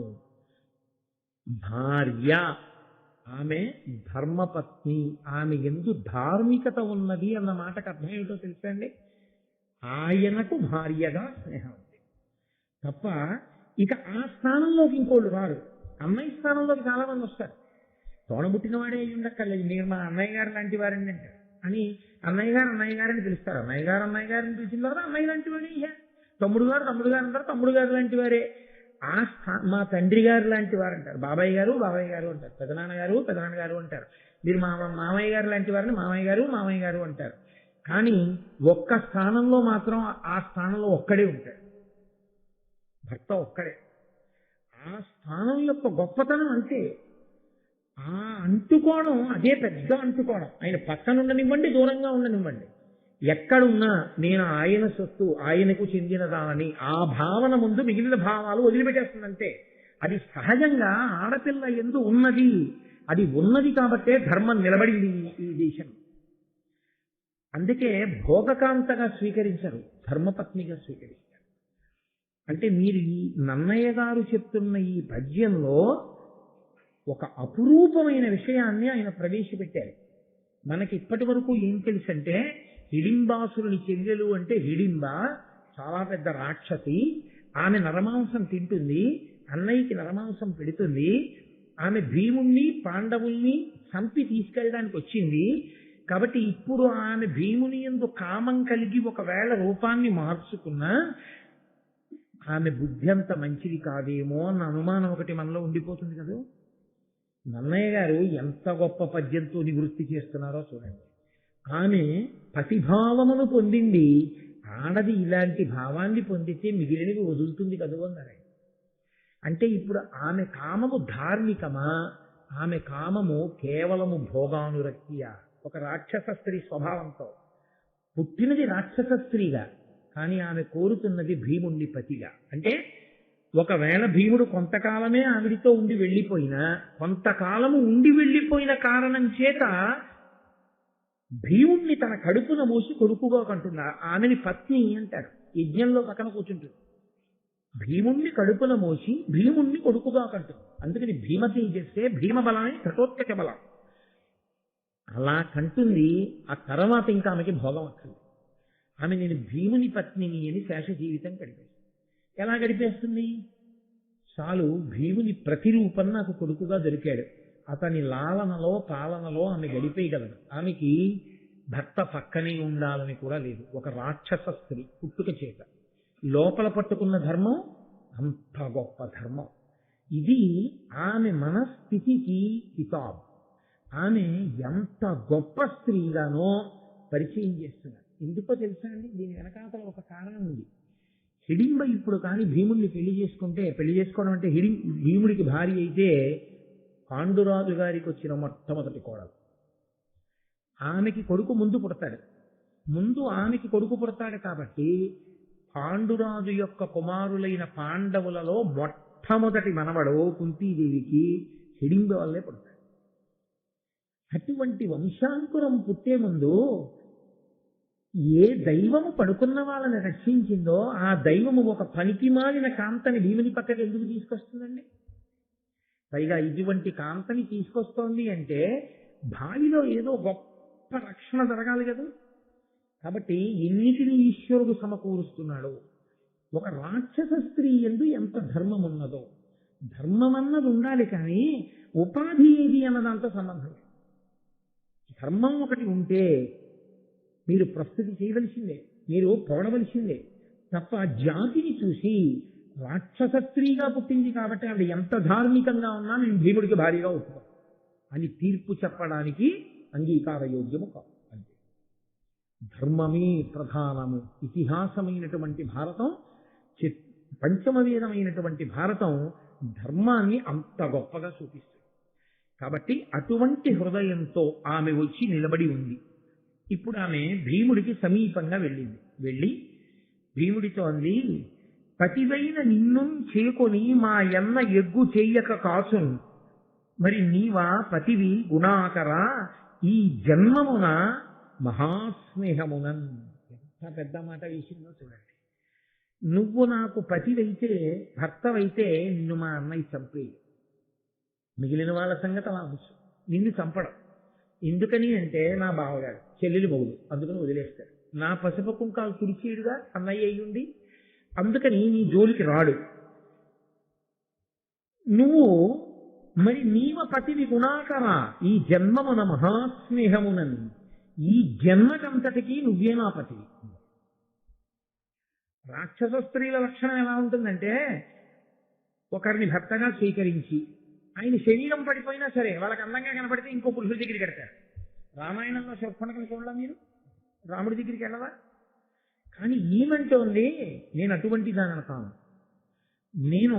భార్య, ఆమె ధర్మపత్ని, ఆమె ఎందు ధార్మికత ఉన్నది అన్న మాటకు అర్థం ఏమిటో తెలుసా అండి? ఆయనకు భార్యగా స్నేహం ఉంది తప్ప ఇక ఆ స్థానంలోకి ఇంకోళ్ళు రారు. అన్నయ్య స్థానంలోకి చాలా మంది వస్తారు. తోడబుట్టిన వాడే అయి ఉండక్కర్లేదు, మీరు మా అన్నయ్య గారు లాంటి వారండి అంటారు అని అన్నయ్య గారని పిలుస్తారు. అన్నయ్య గారిని పిలిచిన తర్వాత అన్నయ్య లాంటి వాడే. తమ్ముడు గారు అంటారు, తమ్ముడు గారు లాంటి వారే. మా తండ్రి గారు లాంటి వారు అంటారు, బాబాయ్ గారు అంటారు, పెదనాన్నగారు అంటారు. మీరు మామయ్య గారు లాంటి వారిని మామయ్య గారు అంటారు. కానీ ఒక్క స్థానంలో మాత్రం ఆ స్థానంలో ఒక్కడే ఉంటాడు, భర్త ఒక్కడే. ఆ స్థానం యొక్క గొప్పతనం అంతే. ఆ అంటుకోవడం అదే పెద్ద అంటుకోవడం. ఆయన పక్కన ఉండనివ్వండి, దూరంగా ఉండనివ్వండి, ఎక్కడున్నా నేను ఆయన సొత్తు, ఆయనకు చెందినదానని ఆ భావన ముందు మిగిలిన భావాలు వదిలిపెట్టేస్తుందంటే అది సహజంగా ఆడపిల్ల యందు ఉన్నది. అది ఉన్నది కాబట్టే ధర్మం నిలబడింది ఈ దేశం. అందుకే భోగకాంతగా స్వీకరించరు, ధర్మపత్నిగా స్వీకరిస్తారు. అంటే మీరు ఈ నన్నయ్య గారు చెప్తున్న ఈ పద్యంలో ఒక అపురూపమైన విషయాన్ని ఆయన ప్రవేశపెట్టారు. మనకి ఇప్పటి వరకు ఏం తెలుసంటే హిడింబాసురుని చెల్లెలు అంటే హిడింబ చాలా పెద్ద రాక్షసి, ఆమె నరమాంసం తింటుంది, అన్నయ్యకి నరమాంసం పెడుతుంది, ఆమె భీముణ్ణి పాండవుల్ని చంపి తీసుకెళ్ళడానికి వచ్చింది. కాబట్టి ఇప్పుడు ఆమె భీముని యందు కామం కలిగి ఒకవేళ రూపాన్ని మార్చుకున్నా ఆమె బుద్ధి అంత మంచిది కాదేమో అన్న అనుమానం ఒకటి మనలో ఉండిపోతుంది కదా. నన్నయ్య గారు ఎంత గొప్ప పద్యంతో నివృత్తి చేస్తున్నారో చూడండి. ఆమె పతిభావమును పొందింది, ఆడది ఇలాంటి భావాన్ని పొందితే మిగిలినవి వదులుతుంది కదా అన్నారు. అంటే ఇప్పుడు ఆమె కామము ధార్మికమా, ఆమె కామము కేవలము భోగానురక్తియా? ఒక రాక్షస స్త్రీ స్వభావంతో పుట్టినది రాక్షస స్త్రీగా, కానీ ఆమె కోరుతున్నది భీముణ్ణి పతిగా. అంటే ఒకవేళ భీముడు కొంతకాలమే ఆవిడితో ఉండి వెళ్ళిపోయినా, కొంతకాలము ఉండి వెళ్ళిపోయిన కారణం చేత భీముణ్ణి తన కడుపున మోసి కొడుకుగా కంటున్నారు. ఆమెని పత్ని అంటారు. యజ్ఞంలో పక్కన కూర్చుంటుంది. భీముణ్ణి కడుపున మోసి భీముణ్ణి కొడుకుగా కంటుంది. అందుకని భీమతి చేస్తే భీమబలమే ఘటోత్కచ బలం. అలా కంటుంది. ఆ తర్వాత ఇంకా ఆమెకి భోగం వస్తుంది. ఆమె నేను భీముని పత్నిని అని శేష జీవితం గడిపేస్తుంది. ఎలా గడిపేస్తుంది? చాలు భీముని ప్రతిరూపం నాకు కొడుకుగా దొరికాడు, అతని లాలనలో పాలనలో ఆమె గడిపేయగలదు. ఆమెకి భర్త పక్కనే ఉండాలని కూడా లేదు. ఒక రాక్షస స్త్రీ పుట్టుక చేత లోపల పట్టుకున్న ధర్మం అంత గొప్ప ధర్మం. ఇది ఆమె మనస్థితికి కితాబ్. ఆమె ఎంత గొప్ప స్త్రీగానో పరిచయం చేస్తున్నారు. ఎందుకో తెలుసా అండి? దీని వెనకాతల ఒక కారణం ఉంది. హిడింబ ఇప్పుడు కానీ భీముడిని పెళ్లి చేసుకుంటే, పెళ్లి చేసుకోవడం అంటే భీముడికి భార్య అయితే పాండురాజు గారికి వచ్చిన మొట్టమొదటి కోడలు. ఆమెకి కొడుకు ముందు పుడతాడు. ముందు ఆమెకి కొడుకు పుడతాడు కాబట్టి పాండురాజు యొక్క కుమారులైన పాండవులలో మొట్టమొదటి మనవడు కుంతీదేవికి హిడింబ వల్లే పుడతాడు. అటువంటి వంశాంకురం పుట్టే ముందు ఏ దైవము పడుకున్న వాళ్ళని రక్షించిందో ఆ దైవము ఒక పనికి మాలిన కాంతని భీముని పక్కకి ఎందుకు తీసుకొస్తుందండి? పైగా ఇటువంటి కాంతని తీసుకొస్తోంది అంటే భావిలో ఏదో గొప్ప రక్షణ జరగాలి కదా. కాబట్టి ఎన్నిటిని ఈశ్వరుడు సమకూరుస్తున్నాడు. ఒక రాక్షస స్త్రీ యందు ఎంత ధర్మం ఉన్నదో, ధర్మం అన్నది ఉండాలి, కానీ ఉపాధి ఏది అన్నదాంతో సంబంధం. ధర్మం ఒకటి ఉంటే మీరు ప్రస్తుతి చేయవలసిందే, మీరు పొగడవలసిందే తప్ప జాతిని చూసి రాక్షస స్త్రీగా పుట్టింది కాబట్టి ఆవిడ ఎంత ధార్మికంగా ఉన్నా నేను భీముడికి భారీగా ఉంటాను అని తీర్పు చెప్పడానికి అంగీకార యోగ్యము కాదు. అంటే ధర్మమే ప్రధానము. ఇతిహాసమైనటువంటి భారతం, పంచమ వేదమైనటువంటి భారతం ధర్మాన్ని అంత గొప్పగా చూపిస్తుంది. కాబట్టి అటువంటి హృదయంతో ఆమె వచ్చి నిలబడి ఉంది. ఇప్పుడు ఆమె భీముడికి సమీపంగా వెళ్ళింది. వెళ్ళి భీముడితో అంది, పతివైన నిన్ను చేకొని మా ఎన్న ఎగ్గు చెయ్యక కాసును, మరి నీవా పతివి గుణాకర ఈ జన్మమున మహాస్నేహమునన్. ఎంత పెద్ద మాట వేసిందో చూడండి. నువ్వు నాకు పతివైతే, భర్తవైతే నిన్ను మా అన్నయ్య చంపేది. మిగిలిన వాళ్ళ సంగతి అలా అవసరం. నిన్ను చంపడం ఎందుకని అంటే నా బావగాడు చెల్లెలు మొగుడు, అందుకని వదిలేస్తాడు. నా పసుపు కుంకాలు తుడిచేడుగా అన్నయ్య అయ్యుండి, అందుకని నీ జోలికి రాడు. నువ్వు మరి నీవ పతివి గుణాకరా ఈ జన్మమున మహాస్నేహమునని, ఈ జన్మకంతటికి నువ్వే నా పతివి. రాక్షస స్త్రీల లక్షణం ఎలా ఉంటుందంటే, ఒకరిని భర్తగా స్వీకరించి ఆయన శరీరం పడిపోయినా సరే వాళ్ళకి అందంగా కనపడితే ఇంకో పురుషుడి దగ్గరికి వెళ్తారు. రామాయణంలో శర్పణకని చూడలా మీరు? రాముడి దగ్గరికి వెళ్ళవా? కానీ ఈమంటోంది, నేను అటువంటి దాని కాను, నేను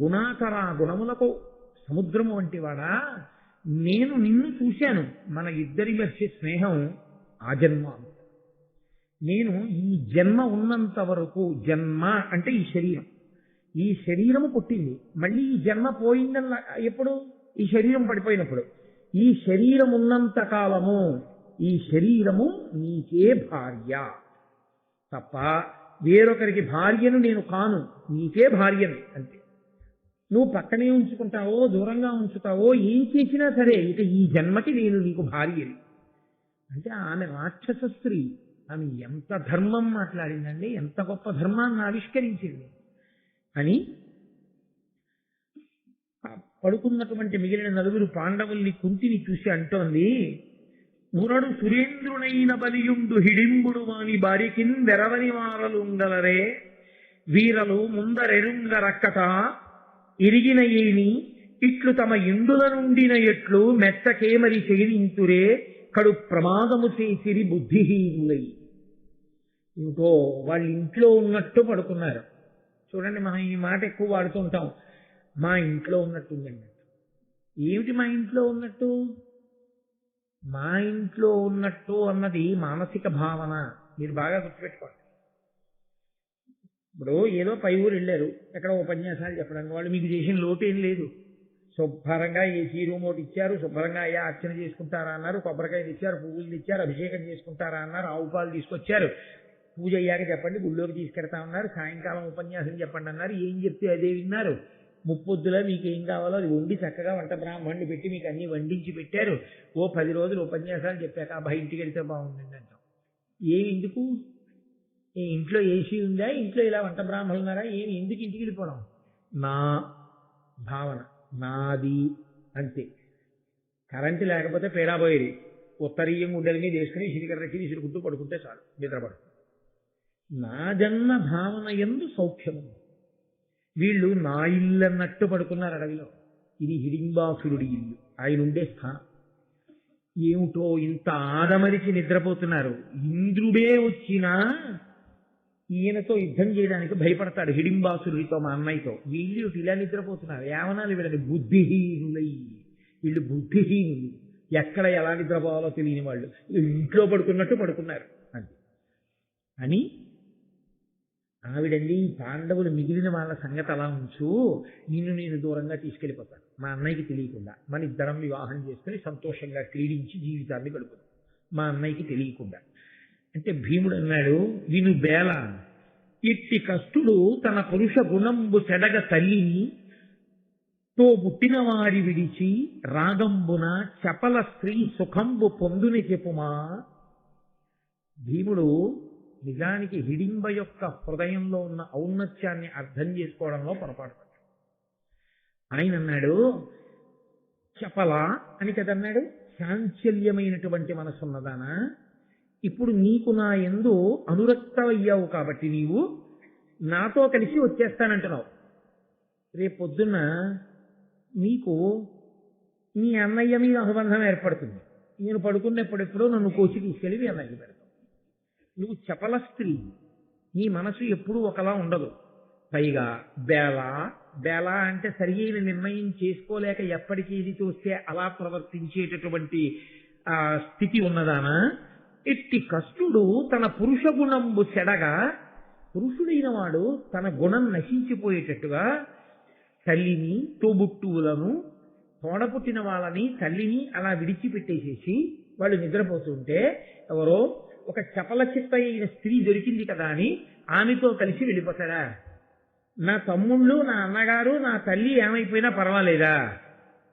గుణాకర గుణములకు సముద్రము వంటి వాడా, నేను నిన్ను చూశాను, మన ఇద్దరి మధ్య స్నేహం ఆ జన్మ. నేను ఈ జన్మ ఉన్నంత వరకు, జన్మ అంటే ఈ శరీరం, ఈ శరీరము పుట్టింది, మళ్ళీ ఈ జన్మ పోయిందన్న ఎప్పుడు? ఈ శరీరం పడిపోయినప్పుడు. ఈ శరీరం ఉన్నంత కాలము ఈ శరీరము నీకే భార్య తప్ప వేరొకరికి భార్యను నేను కాను, నీకే భార్యని. అంతే. నువ్వు పక్కనే ఉంచుకుంటావో దూరంగా ఉంచుతావో ఏం చేసినా సరే ఇక ఈ జన్మకి నేను నీకు భార్యని. అంటే ఆమె రాక్షస స్త్రీ, ఆమె ఎంత ధర్మం మాట్లాడిందండి, ఎంత గొప్ప ధర్మాన్ని ఆవిష్కరించింది అని పడుకున్నటువంటి మిగిలిన నలుగురు పాండవుల్ని కుంతిని చూసి అంటోంది, ఉరడు సురేంద్రునైన బలియుండు హిడింబుడు వాని బారికిన్ వెరవని వారలుంగలరే వీరలు ముందరెరుంగరక్కట ఇరిగిన ఏని ఇట్లు తమ ఇండుల నుండిన ఎట్లు మెత్తకేమరి చెగిరింతురే కడు ప్రమాదము చేసిరి బుద్ధిహీనులై. ఇంకో వాళ్ళ ఇంట్లో ఉన్నట్టు పడుకున్నారు. చూడండి, మనం ఈ మాట ఎక్కువ వాడుతుంటాం, మా ఇంట్లో ఉన్నట్టుందండి. ఏమిటి మా ఇంట్లో ఉన్నట్టు? మా ఇంట్లో ఉన్నట్టు అన్నది మానసిక భావన. మీరు బాగా గుర్తుపెట్టుకోండి. ఇప్పుడు ఏదో పై ఊరు వెళ్ళారు, ఎక్కడ ఉపన్యాసాలు చెప్పడానికి, వాళ్ళు మీకు చేసిన లోటు ఏం లేదు. శుభ్రంగా ఏసీ రూమ్ ఒకటి ఇచ్చారు, శుభ్రంగా అయ్యా అర్చన చేసుకుంటారా అన్నారు, కొబ్బరికాయలు ఇచ్చారు, పువ్వులు ఇచ్చారు, అభిషేకం చేసుకుంటారా అన్నారు, ఆవు పాలు తీసుకొచ్చారు, పూజ అయ్యాక చెప్పండి గుళ్ళోకి తీసుకెడతా ఉన్నారు, సాయంకాలం ఉపన్యాసం చెప్పండి అన్నారు. ఏం చెప్తే అదే విన్నారు. ముప్పొద్దులా మీకు ఏం కావాలో అది వండి చక్కగా వంట బ్రాహ్మణ్ణి పెట్టి మీకు అన్ని వండించి పెట్టారు. ఓ 10 రోజులు ఉపన్యాసాలు చెప్పాక అబ్బాయి ఇంటికి వెళ్తే బాగుంటుంది అంటాం. ఏమి ఎందుకు? ఇంట్లో ఏసీ ఉందా, ఇంట్లో ఇలా వంట బ్రాహ్మణులు ఉన్నారా, ఏమి ఎందుకు ఇంటికి వెళ్ళిపోవడం? నా భావన, నాది అంతే. కరెంటు లేకపోతే పేరాబోయేది, ఉత్తరీయం గుడ్డల మీద వేసుకుని సిరికర్రకి విసురుకుంటూ పడుకుంటే చాలు, నిద్రపడు. నాదన్న భావన ఎందు సౌఖ్యము. వీళ్ళు నా ఇల్లు అన్నట్టు పడుకున్నారు అడవిలో. ఇది హిడింబాసురుడి ఇల్లు, ఆయన ఉండే స్థానం. ఏమిటో ఇంత ఆదమరిచి నిద్రపోతున్నారు. ఇంద్రుడే వచ్చినా ఈయనతో యుద్ధం చేయడానికి భయపడతాడు, హిడింబాసురుడితో, మా అన్నయ్యతో. వీళ్ళు ఇలా నిద్రపోతున్నారు. ఏమనాలి వీళ్ళని? బుద్ధిహీనులై. వీళ్ళు బుద్ధిహీనులు, ఎక్కడ ఎలా నిద్రపోవాలో తెలియని వాళ్ళు. ఇంట్లో పడుకున్నట్టు పడుకున్నారు అంతే అని ఆవిడండి. పాండవులు మిగిలిన వాళ్ళ సంగతి అలా ఉంచు, నిన్ను నేను దూరంగా తీసుకెళ్ళిపోతాను, మా అన్నయ్యకి తెలియకుండా మన ఇద్దరం వివాహం చేసుకుని సంతోషంగా క్రీడించి జీవితాన్ని గడుపుతాం, మా అన్నయ్యకి తెలియకుండా. అంటే భీముడు అన్నాడు, విను బేల ఇట్టి కష్టుడు తన పురుష గుణంబు చెడగ తల్లిని తో పుట్టిన వారి విడిచి రాగంబున చపల స్త్రీ సుఖంబు పొందుని చెప్పుమా. భీముడు నిజానికి హిడింబ యొక్క హృదయంలో ఉన్న ఔన్నత్యాన్ని అర్థం చేసుకోవడంలో పొరపాటు. ఆయన అన్నాడు, చపల అని కదన్నాడు, చాంచల్యమైనటువంటి మనసున్నదానా, ఇప్పుడు నీకు నా యందు అనురక్తమయ్యావు కాబట్టి నీవు నాతో కలిసి వచ్చేస్తానంటున్నావు. రేపొద్దున్న నీకు నీ అన్నయ్య మీద అనుబంధం ఏర్పడుతుంది. నేను పడుకున్నప్పుడెప్పుడో నన్ను కోసి తీసుకెళ్ళి మీ అన్నయ్యకి పెడతావు. నువ్వు చపల స్త్రీ, నీ మనసు ఎప్పుడూ ఒకలా ఉండదు. పైగా బేల అంటే సరి అయిన నిర్ణయం చేసుకోలేక ఎప్పటికీ ఇది చూస్తే అలా ప్రవర్తించేటటువంటి స్థితి ఉన్నదానా. ఇట్టి కష్టుడు తన పురుష గుణంబు చెడగా, పురుషుడైన వాడు తన గుణం నశించిపోయేటట్టుగా తల్లిని, తోబుట్టువులను, తోడపుట్టిన వాళ్ళని, తల్లిని అలా విడిచిపెట్టేసేసి వాళ్ళు నిద్రపోతుంటే ఎవరో ఒక చపల చిత్త అయిన స్త్రీ దొరికింది కదా అని ఆమెతో కలిసి వెళ్ళిపోతాడా? నా తమ్ముళ్ళు, నా అన్నగారు, నా తల్లి ఏమైపోయినా పర్వాలేదా?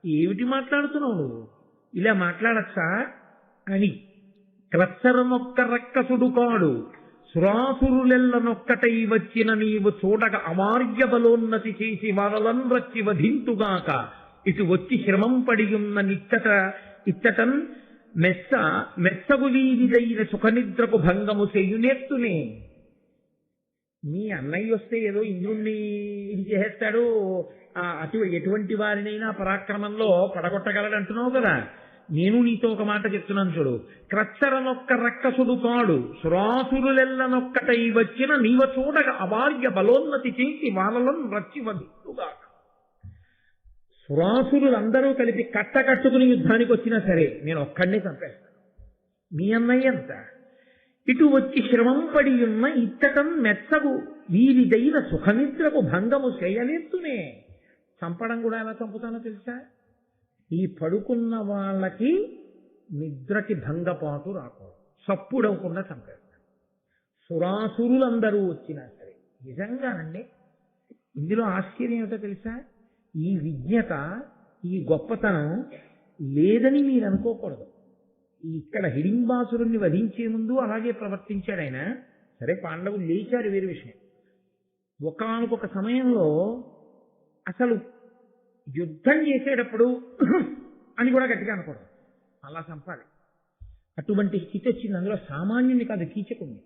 ఏమిటి మాట్లాడుతున్నావు నువ్వు? ఇలా మాట్లాడచ్చా అని. క్లచ్చరనొక్క రక్కసుడు కాడు, సురాసురులెల్లనొక్కటై వచ్చిన నీవు చూడక అమార్య బలోన్నతి చేసి వారలన్ రచ్చి వధింతుగాక, ఇటు వచ్చి శ్రమం పడియున్న ఇచ్చటన్ మెచ్చగు వీధిదైన సుఖనిద్రకు భంగము చెయ్యునేత్తునే. మీ అన్నయ్య వస్తే ఏదో ఇంద్రుణ్ణి ఇది చేసేస్తాడు, ఎటువంటి వారినైనా పరాక్రమంలో పడగొట్టగలడంటున్నావు కదా. నేను నీతో ఒక మాట చెప్తున్నాను చూడు. క్రచ్చరనొక్క రక్కసుడు కాడు, సురాసురులెల్లనొక్కటై వచ్చిన నీవ చూడగా అవార్య బలోన్నతి చేసి వాళ్ళలను రచ్చి వధింతుగాక. సురాసురులందరూ కలిపి కట్టుకుని యుద్ధానికి వచ్చినా సరే నేను ఒక్కడినే చంపేస్తాను. మీ అన్నయ్య ఎంత? ఇటు వచ్చి శ్రమం పడి ఉన్న ఇచ్చటం మెచ్చగు వీరిదైన సుఖనిద్రకు భంగము చేయలేస్తునే. చంపడం కూడా ఎలా చంపుతానో తెలుసా? ఈ పడుకున్న వాళ్ళకి నిద్రకి భంగపాటు రాకూడదు, చప్పుడవకుండా చంపేస్తాను. సురాసురులందరూ వచ్చినా సరే. నిజంగానండి, ఇందులో ఆశ్చర్యం ఏమిటో తెలుసా? ఈ విజ్ఞత, ఈ గొప్పతనం లేదని మీరు అనుకోకూడదు. ఇక్కడ హిడింబాసురుణ్ణి వధించే ముందు అలాగే ప్రవర్తించాడు ఆయన. సరే, పాండవులు లేచారు, వేరే విషయం. ఒకానొక సమయంలో అసలు యుద్ధం చేసేటప్పుడు అని కూడా గట్టిగా అనకూడదు, అలా చంపాలి. అటువంటి స్థితి వచ్చింది. అందులో సామాన్యుని కాదు, కీచకుణ్ణి.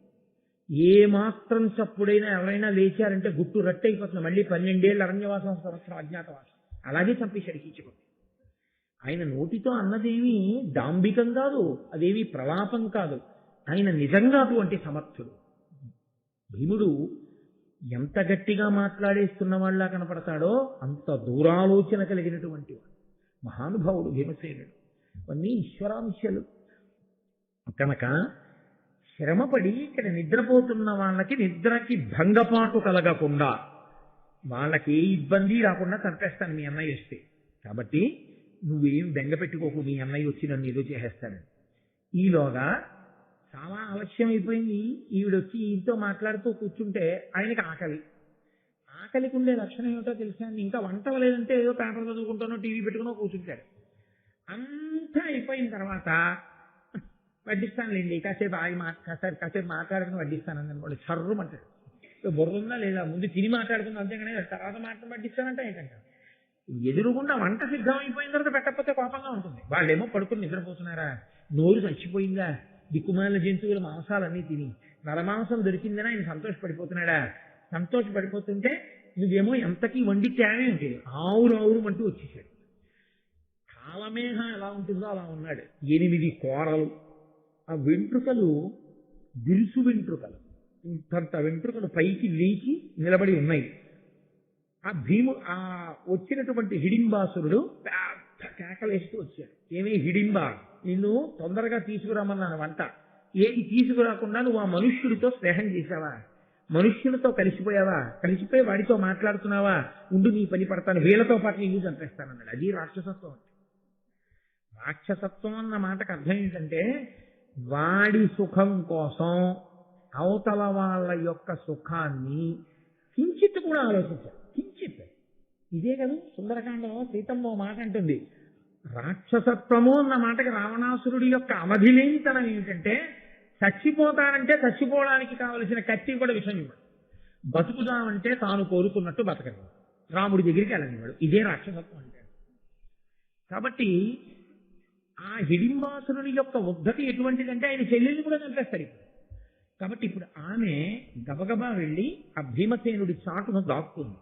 ఏ మాత్రం చప్పుడైనా ఎవరైనా లేచారంటే గుట్టు రట్టయిపోతుంది. మళ్ళీ 12 ఏళ్ళు అరణ్యవాసం, సంవత్సరం అజ్ఞాతవాసం. అలాగే చంపేశాడు కీచకుడు. ఆయన నోటితో అన్నదేమీ డాంబికం కాదు, అదేమీ ప్రలాపం కాదు. ఆయన నిజంగా అటువంటి సమర్థుడు. భీముడు ఎంత గట్టిగా మాట్లాడేస్తున్న వాళ్ళ కనపడతాడో అంత దూరాలోచన కలిగినటువంటి వాడు, మహానుభావుడు భీమసేనుడు. ఇవన్నీ ఈశ్వరాంశలు కనుక శ్రమపడి ఇక్కడ నిద్రపోతున్న వాళ్ళకి నిద్రకి భంగపాటు కలగకుండా, వాళ్ళకి ఏ ఇబ్బంది రాకుండా చంపేస్తాను మీ అన్నయ్య వస్తే. కాబట్టి నువ్వేం బెంగ పెట్టుకోకు, మీ అన్నయ్య వచ్చి నన్ను ఏదో చేసేస్తాడని. ఈలోగా చాలా ఆలస్యం అయిపోయింది. ఈవిడొచ్చి ఈయనతో మాట్లాడుతూ కూర్చుంటే ఆయనకి ఆకలికి ఉండే లక్షణం ఏమిటో తెలుసా? ఇంకా వంట లేదంటే ఏదో పేపర్ చదువుకుంటానో టీవీ పెట్టుకునో కూర్చుంటాడు. అంతా అయిపోయిన తర్వాత వడ్డిస్తానులేండి, కాసేపు మాట్లాడుకుని వడ్డిస్తాను అనుకోండి, సర్రుమంటాడు. బుర్ర ఉందా లేదా? ముందు తిని మాట్లాడుకుందాం, అంతేగానే తర్వాత మాత్రం వడ్డిస్తానంటే ఏంటంటే ఎదురుగుండా వంట సిద్ధం అయిపోయిన తర్వాత పెట్టకపోతే కోపంగా ఉంటుంది. వాళ్ళేమో పడుకుని నిద్రపోతున్నారా, నోరు చచ్చిపోయిందా, దిక్కుమాలిన జంతువుల మాంసాలన్నీ తిని నరమాంసం దొరికిందని ఆయన సంతోషపడిపోతున్నాడా? సంతోషపడిపోతుంటే నువ్వేమో ఎంతకీ వండి తేనే ఉంటుంది, ఆవురు అంటూ వచ్చేసాడు. కాలమేహ ఎలా ఉంటుందో అలా ఉన్నాడు. 8 కోరలు, ఆ వెంట్రుకలు బిరుసు వెంట్రుకలు, ఇంతంత వెంట్రుకలు పైకి లేచి నిలబడి ఉన్నాయి. ఆ వచ్చినటువంటి హిడింబాసురుడు పెద్ద కేకలేస్తూ వచ్చాడు. ఏమీ హిడింబా, నిన్ను తొందరగా తీసుకురామన్నాను వంట, ఏది తీసుకురాకుండా నువ్వు ఆ మనుష్యుడితో స్నేహం చేశావా? మనుష్యులతో కలిసిపోయావా? కలిసిపోయి వాడితో మాట్లాడుతున్నావా? ఉండు, నీ పని పడతాను, వీళ్ళతో పాటు నిన్ను చంపేస్తానన్నాడు. అది రాక్షసత్వం అంటే. రాక్షసత్వం అన్న మాటకు అర్థం ఏంటంటే వాడి సుఖం కోసం అవతల వాళ్ళ యొక్క సుఖాన్ని కించిత్ కూడా ఆలోచించారు. కించిత్. ఇదే కదా సుందరకాండలో సీతమ్మ మాట అంటుంది. రాక్షసత్వము అన్న మాటకి రావణాసురుడి యొక్క అవధిలేనితనం ఏమిటంటే చచ్చిపోతానంటే చచ్చిపోవడానికి కావలసిన కత్తి కూడా విషయం ఇవ్వడు, బతుకుదామంటే తాను కోరుకున్నట్టు బతకడు, రాముడి దగ్గరికి వెళ్ళనివాడు. ఇదే రాక్షసత్వం అంటే. కాబట్టి ఆ హిడింబాసురుని యొక్క ఉద్ధతి ఎటువంటిదంటే ఆయన చెల్లెల్ని కూడా చంపేస్తారు ఇప్పుడు. కాబట్టి ఇప్పుడు ఆమె గబగబా వెళ్ళి ఆ భీమసేనుడి చాటును దాక్కుంది.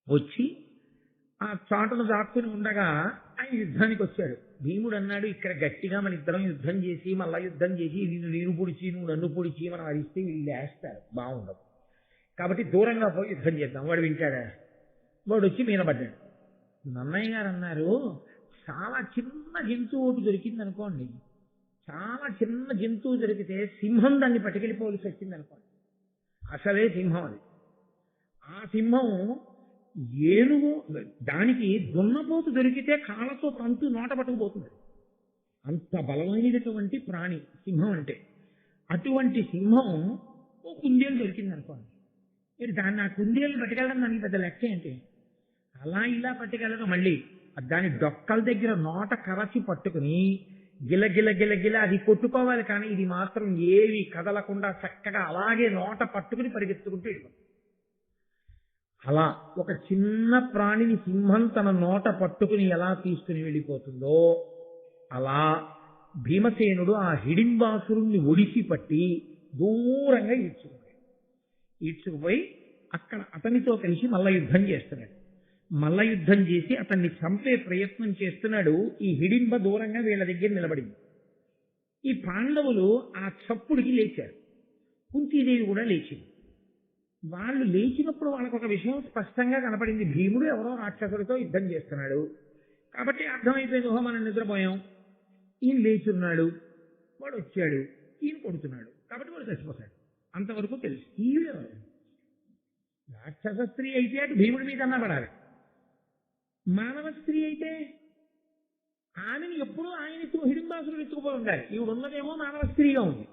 వచ్చి ఆ చాటును దాక్కుని ఉండగా ఆయన యుద్ధానికి వచ్చాడు. భీముడు అన్నాడు, ఇక్కడ గట్టిగా మన ఇద్దరం యుద్ధం చేసి మళ్ళా యుద్ధం చేసి నేను పొడిచి నువ్వు నన్ను పొడిచి మనం అరిస్తే వీళ్ళు వేస్తారు, బాగుండదు. కాబట్టి దూరంగా పోయి యుద్ధం చేద్దాం. వాడు వింటాడా? వాడు వచ్చి మీనబడ్డాడు. నన్నయ్య గారు అన్నారు, చాలా చిన్న జంతువు ఒకటి దొరికింది అనుకోండి, చాలా చిన్న జంతువు దొరికితే సింహం దాన్ని పట్టుకెళ్ళిపోవలసి వచ్చింది అనుకోండి, అసలే సింహం అది. ఆ సింహం ఏనుగు, దానికి దున్నపోతు దొరికితే కాళ్ళతో తంతు నోట పట్టుకుపోతుంది. అంత బలమైనటువంటి ప్రాణి సింహం అంటే. అటువంటి సింహం ఓ కుందేలు దొరికింది అనుకోండి, మీరు దాన్ని ఆ కుందేలు పట్టుకెళ్ళడం దానికి పెద్ద లెక్క ఏంటి? అలా ఇలా పట్టుకెళ్ళడం, మళ్ళీ దాని డొక్కల దగ్గర నోట కరచి పట్టుకుని గిల అది కొట్టుకోవాలి. కానీ ఇది మాత్రం ఏవి కదలకుండా చక్కగా అలాగే నోట పట్టుకుని పరిగెత్తుకుంటూ వెళ్ళిపోతుంది. అలా ఒక చిన్న ప్రాణిని సింహం తన నోట పట్టుకుని ఎలా తీసుకుని వెళ్ళిపోతుందో అలా భీమసేనుడు ఆ హిడింబాసురుణ్ణి ఒడిసి పట్టి దూరంగా ఈడ్చుకుపోయి అక్కడ అతనితో కలిసి మల్ల యుద్ధం చేస్తున్నాడు. మల్ల యుద్ధం చేసి అతన్ని చంపే ప్రయత్నం చేస్తున్నాడు. ఈ హిడింబ దూరంగా వీళ్ళ దగ్గర నిలబడింది. ఈ పాండవులు ఆ చప్పుడికి లేచారు. కుంతీదేవి కూడా లేచింది. వాళ్ళు లేచినప్పుడు వాళ్ళకు ఒక విషయం స్పష్టంగా కనపడింది. భీముడు ఎవరో రాక్షసుడితో యుద్ధం చేస్తున్నాడు. కాబట్టి అర్థమైపోయింది, ఓహో మనం నిద్రపోయాం, ఈయన లేచున్నాడు, వాడు వచ్చాడు, ఈయన కొడుతున్నాడు, కాబట్టి వాడు చచ్చిపోతాడు. అంతవరకు తెలుసు. ఈవిడెవరు? రాక్షస స్త్రీ అయితే అటు భీముడి మీద అన్నా పడాలి. మానవ స్త్రీ అయితే ఆమెను ఎప్పుడూ ఆయన హిడింబాసురుడు ఎత్తుకుపోయి ఉండాలి. ఈవిడ ఉన్నదేమో మానవ స్త్రీగా ఉంది,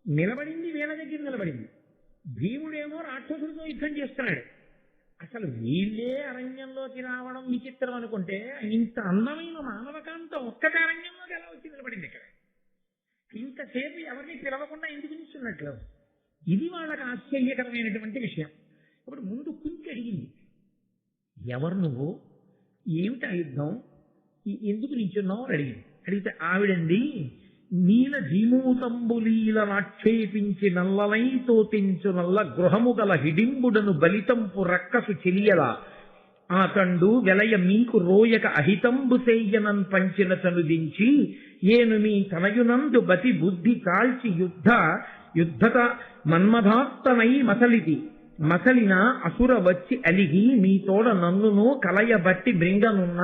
నిలబడింది వీళ్ళ దగ్గర నిలబడింది. భీముడేమో రాక్షసుడితో యుద్ధం చేస్తున్నాడు. అసలు వీళ్ళే అరణ్యంలోకి రావడం విచిత్రం అనుకుంటే ఇంత అందమైన మానవకాంతం ఒక్కటే అరణ్యంలోకి ఎలా వచ్చి నిలబడింది ఇక్కడ? ఇంతసేపు ఎవరిని పిలవకుండా ఎందుకు నిల్చున్నట్లు? ఇది వాళ్ళకి ఆశ్చర్యకరమైనటువంటి విషయం. ఇప్పుడు ముందు కుంతి అడిగింది, ఎవరు నువ్వు, ఏమిటి ఆ యుద్ధం, ఎందుకు నిల్చున్నావు అని అడిగింది. అడిగితే ఆవిడండి, నీల జీమూతంబులీల నాక్షేపించి నల్లలై తోతించు నల్ల గృహము గల హిడింబుడను బలితంపు రక్కసు చెలియల ఆతండు వెలయ మీకు రోయక అహితంబు సేయనన్ పంచిన తనుదించి ఏను మీ తనయునందు బతి బుద్ధి కాల్చి యుద్ధత మన్మధాత్తమై మసలిన అసుర వచ్చి అలిగి మీ తోడ నన్నును కలయబట్టి బృంగనున్న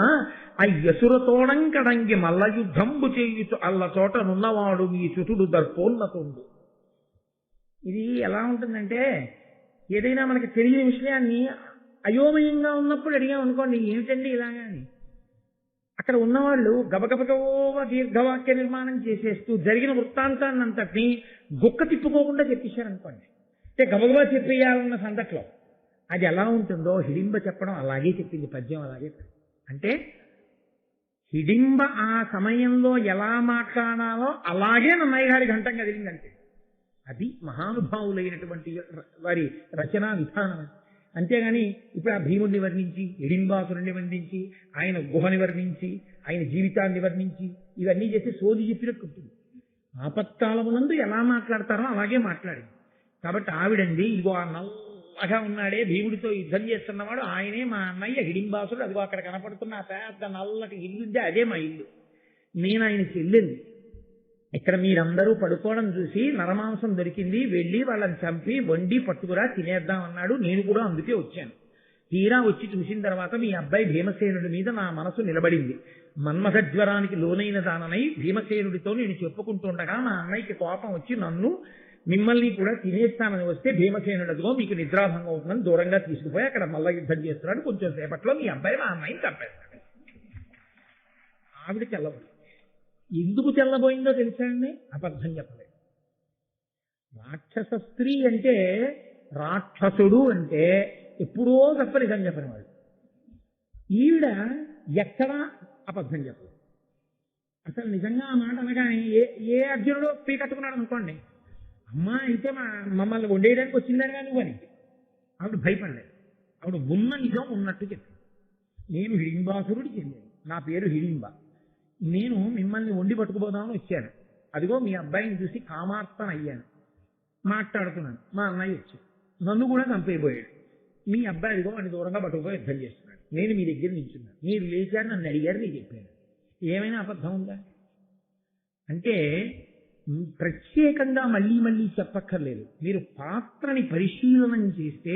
అయ్యసురతోడం కడంగి మల్ల యుద్ధంబు చేయుచు అల్ల చోటనున్నవాడు మీ సుతుడు దర్పోన్నతుండు. ఇది ఎలా ఉంటుందంటే, ఏదైనా మనకి తెలియని విషయాన్ని అయోమయంగా ఉన్నప్పుడు అడిగామనుకోండి, ఏమిటండి ఇలాగా అని, అక్కడ ఉన్నవాళ్ళు గబగబగోవ దీర్ఘవాక్య నిర్మాణం చేసేస్తూ జరిగిన వృత్తాంతాన్ని అంతటినీ గుక్క తిప్పుకోకుండా చెప్పేశారనుకోండి, అంటే గబగబా చెప్పేయాలన్న సందట్లో అది ఎలా ఉంటుందో హిడింబ చెప్పడం అలాగే చెప్పింది, పద్యం అలాగే. అంటే హిడింబ ఆ సమయంలో ఎలా మాట్లాడాలో అలాగే నన్నయ్య గారి ఘంటం కదిలిందంటే అది మహానుభావులైనటువంటి వారి రచనా విధానం. అంతేగాని ఇప్పుడు ఆ భీముడిని వర్ణించి, హిడింబాసురుణ్ణి వర్ణించి, ఆయన గుహని వర్ణించి, ఆయన జీవితాన్ని వర్ణించి ఇవన్నీ చేసి సోది చెప్పినట్టు ఉంటుంది. ఆపత్కాలమునందు ఎలా మాట్లాడతారో అలాగే మాట్లాడింది. కాబట్టి ఆవిడండి, ఇగో ఆ నల్లగా ఉన్నాడే భీముడితో యుద్ధం చేస్తున్నవాడు ఆయనే మా అన్నయ్య హిడింబాసుడు, అదిగో అక్కడ కనపడుతున్న పెద్ద నల్లటి ఇల్లుంటే అదే మా ఇల్లు, నేను ఆయన చెల్లెల్ని. ఇక్కడ మీరందరూ పడుకోవడం చూసి నరమాంసం దొరికింది, వెళ్ళి వాళ్ళని చంపి వండి పట్టుకురా తినేద్దాం అన్నాడు, నేను కూడా అందుకే వచ్చాను. తీరా వచ్చి చూసిన తర్వాత మీ అబ్బాయి భీమసేనుడి మీద నా మనసు నిలబడింది. మన్మథజ్వరానికి లోనైన దాననై భీమసేనుడితో నేను చెప్పుకుంటుండగా మా అన్నయ్యకి కోపం వచ్చి నన్ను మిమ్మల్ని కూడా తినేస్తానని వస్తే భీమసేనుడితో మీకు నిద్రాభంగం అవుతుందని దూరంగా తీసుకుపోయి అక్కడ మల్ల యుద్ధం చేస్తున్నాడు. కొంచెం సేపట్లో మీ అబ్బాయి మా అమ్మాయిని చంపేస్తాడు. ఆవిడ తెల్లబోయింది. ఎందుకు తెల్లబోయిందో తెలుసా అండి? అబద్ధం చెప్పలేదు. రాక్షస స్త్రీ అంటే, రాక్షసుడు అంటే ఎప్పుడో తప్ప నిజం చెప్పినవాడు. ఈవిడ ఎక్కడా అబద్ధం చెప్పలేదు. అసలు నిజంగా ఆ మాట అనగానే ఏ అర్జునుడు పీకట్టుకున్నాడు అనుకోండి, అమ్మా అయితే మమ్మల్ని వండేయడానికి వచ్చిందనిగా నువ్వు అని ఆవిడ భయపడలేదు. ఆవిడ ఉన్న నిజం ఉన్నట్టు చెప్పింది. నేను హిడింబాసురుడి చెందాను, నా పేరు హిడింబ, నేను మిమ్మల్ని వండి పట్టుకుపోదామని వచ్చాను, అదిగో మీ అబ్బాయిని చూసి కామార్తన అయ్యాను, మాట్లాడుతున్నాను, మా అన్నయ్య వచ్చాడు, నన్ను కూడా చంపైపోయాడు, మీ అబ్బాయి అదిగో అని దూరంగా పట్టుకుపోయి యుద్ధం చేస్తున్నాడు, నేను మీ దగ్గర నిల్చున్నాను, మీరు లేచారు నన్ను అడిగారు, నేను చెప్పాను. ఏమైనా అబద్ధం ఉందా? అంటే ప్రత్యేకంగా మళ్ళీ మళ్ళీ చెప్పక్కర్లేదు. మీరు పాత్రని పరిశీలనం చేస్తే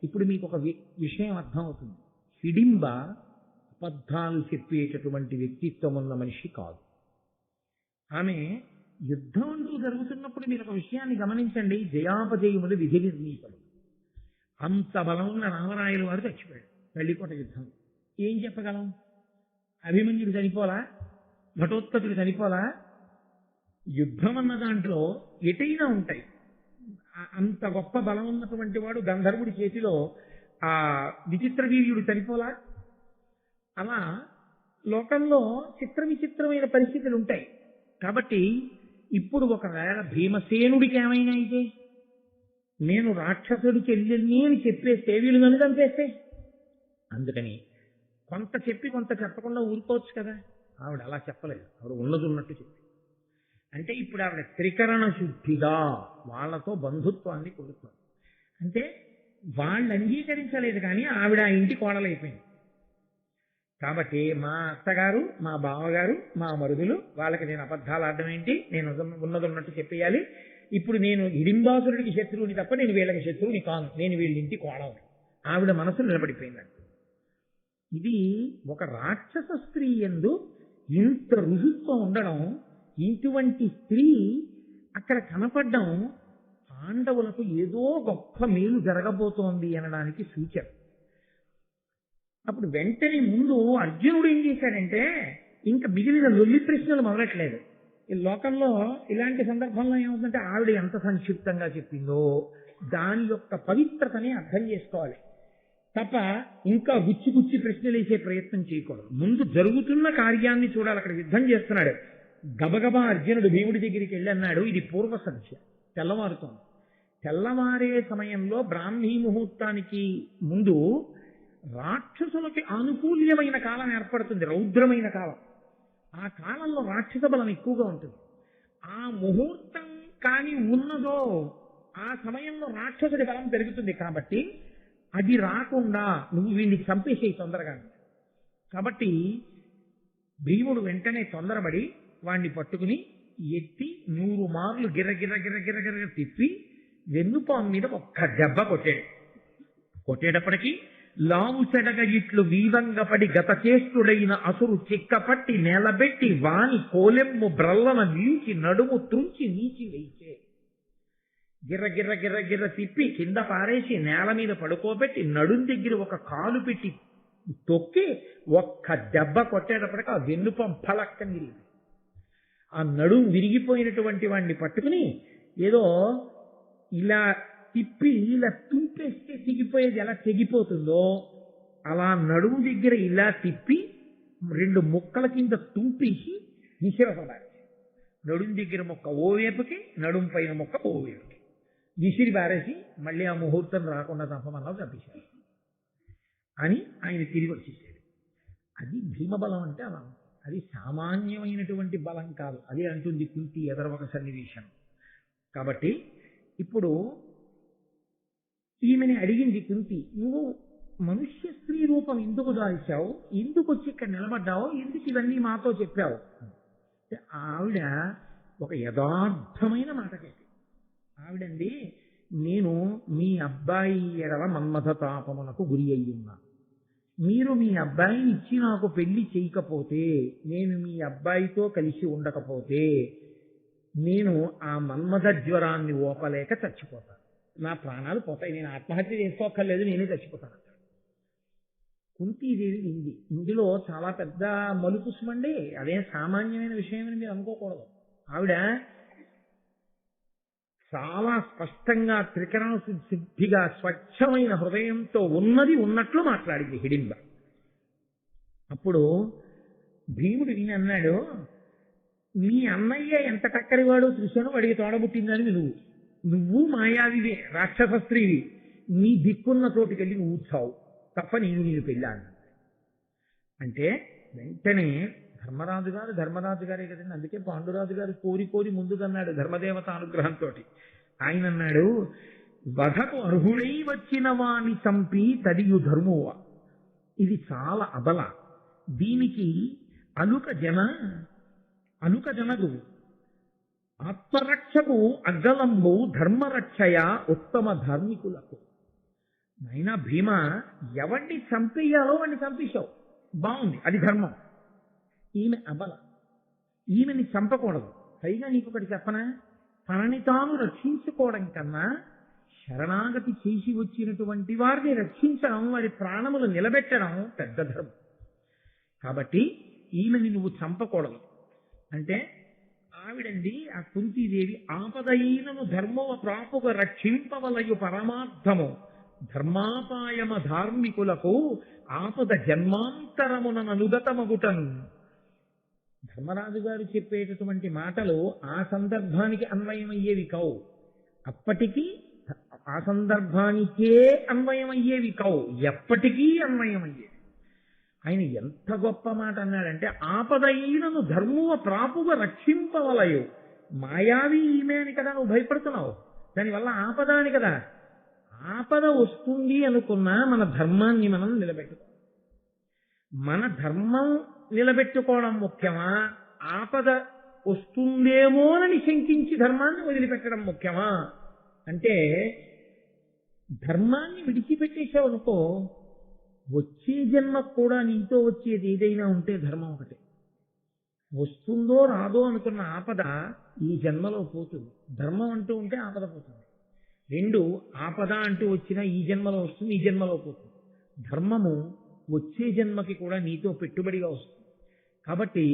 ఇప్పుడు మీకు ఒక విషయం అర్థమవుతుంది. హిడింబ అబద్ధాలు చెప్పేటటువంటి వ్యక్తిత్వం ఉన్న మనిషి కాదు. ఆమె యుద్ధం అంటూ జరుగుతున్నప్పుడు మీరు ఒక విషయాన్ని గమనించండి, జయాపజయములు విధి నిర్ణీతలు. అంత బలం ఉన్న రామరాయలు వారు చచ్చిపోయాడు వెళ్ళికోట యుద్ధం. ఏం చెప్పగలం? అభిమన్యుడు చనిపోలా, ఘటోత్కచుడు చనిపోలా. యుద్ధం అన్న దాంట్లో ఎటైనా ఉంటాయి. అంత గొప్ప బలం ఉన్నటువంటి వాడు గంధర్వుడి చేతిలో ఆ విచిత్ర వీర్యుడు చనిపోలా. అలా లోకంలో చిత్ర విచిత్రమైన పరిస్థితులు ఉంటాయి. కాబట్టి ఇప్పుడు ఒకవేళ భీమసేనుడికి ఏమైనా అయితే, నేను రాక్షసుడి చెల్లెల్ని అని చెప్పేస్తే వీళ్ళు నన్ను చంపేస్తే, అందుకని కొంత చెప్పి కొంత చెప్పకుండా ఊరుకోవచ్చు కదా. ఆవిడ అలా చెప్పలేదు, ఆవిడ ఉన్నది ఉన్నట్టు చెప్పి. అంటే ఇప్పుడు ఆవిడ త్రికరణ శుద్ధిగా వాళ్ళతో బంధుత్వాన్ని కొడుతుంది. అంటే వాళ్ళు అంగీకరించలేదు, కానీ ఆవిడ ఆ ఇంటి కోడలైపోయింది. కాబట్టి మా అత్తగారు, మా బావగారు, మా మరుదులు, వాళ్ళకి నేను అబద్ధాలు ఆడడం ఏంటి, నేను ఉన్నది ఉన్నట్టు చెప్పేయాలి. ఇప్పుడు నేను హిడింబాసురుడికి శత్రువుని తప్ప నేను వీళ్ళకి శత్రువుని కాను, నేను వీళ్ళింటి కోడలు. ఆవిడ మనసు నిలబడిపోయిందంట. ఇది ఒక రాక్షస స్త్రీ యందు ఇంత రుజుత్వం ఉండడం, ఇటువంటి స్త్రీ అక్కడ కనపడడం పాండవులకు ఏదో గొప్ప మేలు జరగబోతోంది అనడానికి సూచన. అప్పుడు వెంటనే ముందు అర్జునుడు ఏం చేశాడంటే, ఇంకా మిగిలిన లొల్లి ప్రశ్నలు మొదలట్లేదు. ఈ లోకంలో ఇలాంటి సందర్భంలో ఏమవుతుందంటే, ఆవిడ ఎంత సంక్షిప్తంగా చెప్పిందో దాని యొక్క పవిత్రతని అర్థం చేసుకోవాలి. తప్ప ఇంకా గుచ్చి గుచ్చి ప్రశ్నలు వేసే ప్రయత్నం చేయకూడదు. ముందు జరుగుతున్న కార్యాన్ని చూడాలి. అక్కడ యుద్ధం చేస్తున్నాడు. గబగబా అర్జునుడు భీముడి దగ్గరికి వెళ్ళి అన్నాడు, ఇది పూర్వ సంధ్య, తెల్లవారుతోంది. తెల్లవారే సమయంలో బ్రాహ్మీ ముహూర్తానికి ముందు రాక్షసులకి అనుకూల్యమైన కాలం ఏర్పడుతుంది, రౌద్రమైన కాలం. ఆ కాలంలో రాక్షస బలం ఎక్కువగా ఉంటుంది. ఆ ముహూర్తం కాని ఉన్నదో ఆ సమయంలో రాక్షసుడి బలం పెరుగుతుంది. కాబట్టి అది రాకుండా నువ్వు వీడిని చంపేసేయి తొందరగా. కాబట్టి భీముడు వెంటనే తొందరపడి వాణ్ణి పట్టుకుని ఎత్తి 100 మార్లు గిర్ర తిప్పి వెన్నుపాము మీద ఒక్క దెబ్బ కొట్టాడు. కొట్టేటప్పటికీ లావు చెడగ ఇట్లు వీవంగపడి గతచేష్టుడైన అసురు చిక్కపట్టి నేలబెట్టి వాని కోలెమ్ము బ్రల్లన నిలిచి నడుము త్రుంచి నీచి వేయిచే. గిర్ర తిప్పి కింద పారేసి నేల మీద పడుకోబెట్టి నడుం దగ్గర ఒక కాలు పెట్టి తొక్కి ఒక్క దెబ్బ కొట్టేటప్పటికి ఆ వెన్నుపాం ఫలక్కని విరిగింది. ఆ నడుం విరిగిపోయినటువంటి వాడిని పట్టుకుని ఏదో ఇలా తిప్పి ఇలా తుంపేస్తే తెగిపోయేది ఎలా తెగిపోతుందో అలా నడుము దగ్గర ఇలా తిప్పి 2 ముక్కల కింద తుంపేసి విసిరపడాలి. నడుం దగ్గర మొక్క ఓ వైపుకి, నడుం పైన మొక్క ఓ వైపుకి విసిరి పారేసి మళ్ళీ ఆ ముహూర్తం రాకుండా తప్పమన్నా తప్పించారు అని ఆయన తిరిగి వచ్చేసాడు. అది భీమబలం అంటే అలా. అది సామాన్యమైనటువంటి బలం కాదు. అది అంటుంది కుంతి ఎదరొక సన్నివేశం. కాబట్టి ఇప్పుడు ఈమెని అడిగింది కుంతి, నువ్వు మనుష్య స్త్రీ రూపం ఎందుకు దాల్చావు, ఎందుకు వచ్చి ఇక్కడ నిలబడ్డావు, ఎందుకు ఇవన్నీ మాతో చెప్పావు? ఆవిడ ఒక యథార్థమైన మాట చెప్పి, ఆవిడండి, నేను మీ అబ్బాయి ఎడల మన్మథ తాపమునకు గురి అయ్యున్నా. మీరు మీ అబ్బాయిని ఇచ్చి నాకు పెళ్లి చేయకపోతే, నేను మీ అబ్బాయితో కలిసి ఉండకపోతే నేను ఆ మన్మథ జ్వరాన్ని ఓపలేక చచ్చిపోతాను. నా ప్రాణాలు పోతాయి. నేను ఆత్మహత్య చేసుకోక్కర్లేదు, నేనే చచ్చిపోతాను. కుంతీదేవి వింది. ఇందులో చాలా పెద్ద మలుపు సుమండి. అదేం సామాన్యమైన విషయమని మీరు అనుకోకూడదు. ఆవిడ చాలా స్పష్టంగా త్రికరణ సిద్ధిగా స్వచ్ఛమైన హృదయంతో ఉన్నది ఉన్నట్లు మాట్లాడింది హిడింబ. అప్పుడు భీముడు విని అన్నాడు, మీ అన్నయ్య ఎంత టక్కరివాడు చూశాను, వాడికి తోడబుట్టిందని నువ్వు మాయావివే, రాక్షస స్త్రీవి, నీ దిక్కున్న చోటుకెళ్ళి నువ్వు చావు తప్ప నేను పెళ్ళాను అంటే వెంటనే ధర్మరాజు గారే కదండి, అందుకే పాండురాజు గారు కోరి ముందుకన్నాడు ధర్మదేవత అనుగ్రహంతో. ఆయన అన్నాడు, వధకు అర్హుడై వచ్చిన వాణ్ణి చంపి తడియు ధర్మోవ. ఇది చాలా అబల, దీనికి అలుక జనగు ఆత్మరక్షకు అగ్గలంబు ధర్మరక్షయ ఉత్తమ ధార్మికులకు. నైనా భీమ, ఎవరిని చంపేయాలో వాడిని చంపేశావు, బాగుంది, అది ధర్మం. ఈమె అబల, ఈమెని చంపకూడదు. పైగా నీకు ఒకటి చెప్పనా, తనని తాను రక్షించుకోవడం కన్నా శరణాగతి చేసి వచ్చినటువంటి వారిని రక్షించడం, వారి ప్రాణములు నిలబెట్టడం పెద్ద ధర్మం. కాబట్టి ఈమెని నువ్వు చంపకూడదు అంటే ఆవిడండి ఆ కుంతీదేవి, ఆపదైనను ధర్మవ ప్రాపుగా రక్షింపవలయు పరమార్థము ధర్మాపాయమ ధార్మికులకు ఆపద జన్మాంతరమున అనుగతమగుటను. ధర్మరాజు గారు చెప్పేటటువంటి మాటలు ఆ సందర్భానికి అన్వయమయ్యేవి కావు, అప్పటికీ ఆ సందర్భానికే అన్వయమయ్యేవి కావు, ఎప్పటికీ అన్వయమయ్యేవి. ఆయన ఎంత గొప్ప మాట అన్నాడంటే, ఆపదైనను ధర్మువ ప్రాపుగా రక్షింపవలయు. మాయావి ఈమె అని కదా నువ్వు భయపడుతున్నావు, దానివల్ల ఆపద అని కదా. ఆపద వస్తుంది అనుకున్నా మన ధర్మాన్ని మనం నిలబెట్టుకోవాలి. మన ధర్మం నిలబెట్టుకోవడం ముఖ్యమా, ఆపద వస్తుందేమోనని శంకించి ధర్మాన్ని వదిలిపెట్టడం ముఖ్యమా అంటే, ధర్మాన్ని విడిచిపెట్టేశావు అనుకో, వచ్చే జన్మ కూడా నీతో వచ్చేది ఏదైనా ఉంటే ధర్మం ఒకటే. వస్తుందో రాదో అనుకున్న ఆపద ఈ జన్మలో పోతుంది, ధర్మం అంటూ ఉంటే ఆపద పోతుంది. 2, ఆపద అంటూ వచ్చినా ఈ జన్మలో వస్తుంది, ఈ జన్మలో పోతుంది. ధర్మము వచ్చే జన్మకి కూడా నీతో పెట్టుబడిగా వస్తుంది. కాబట్టి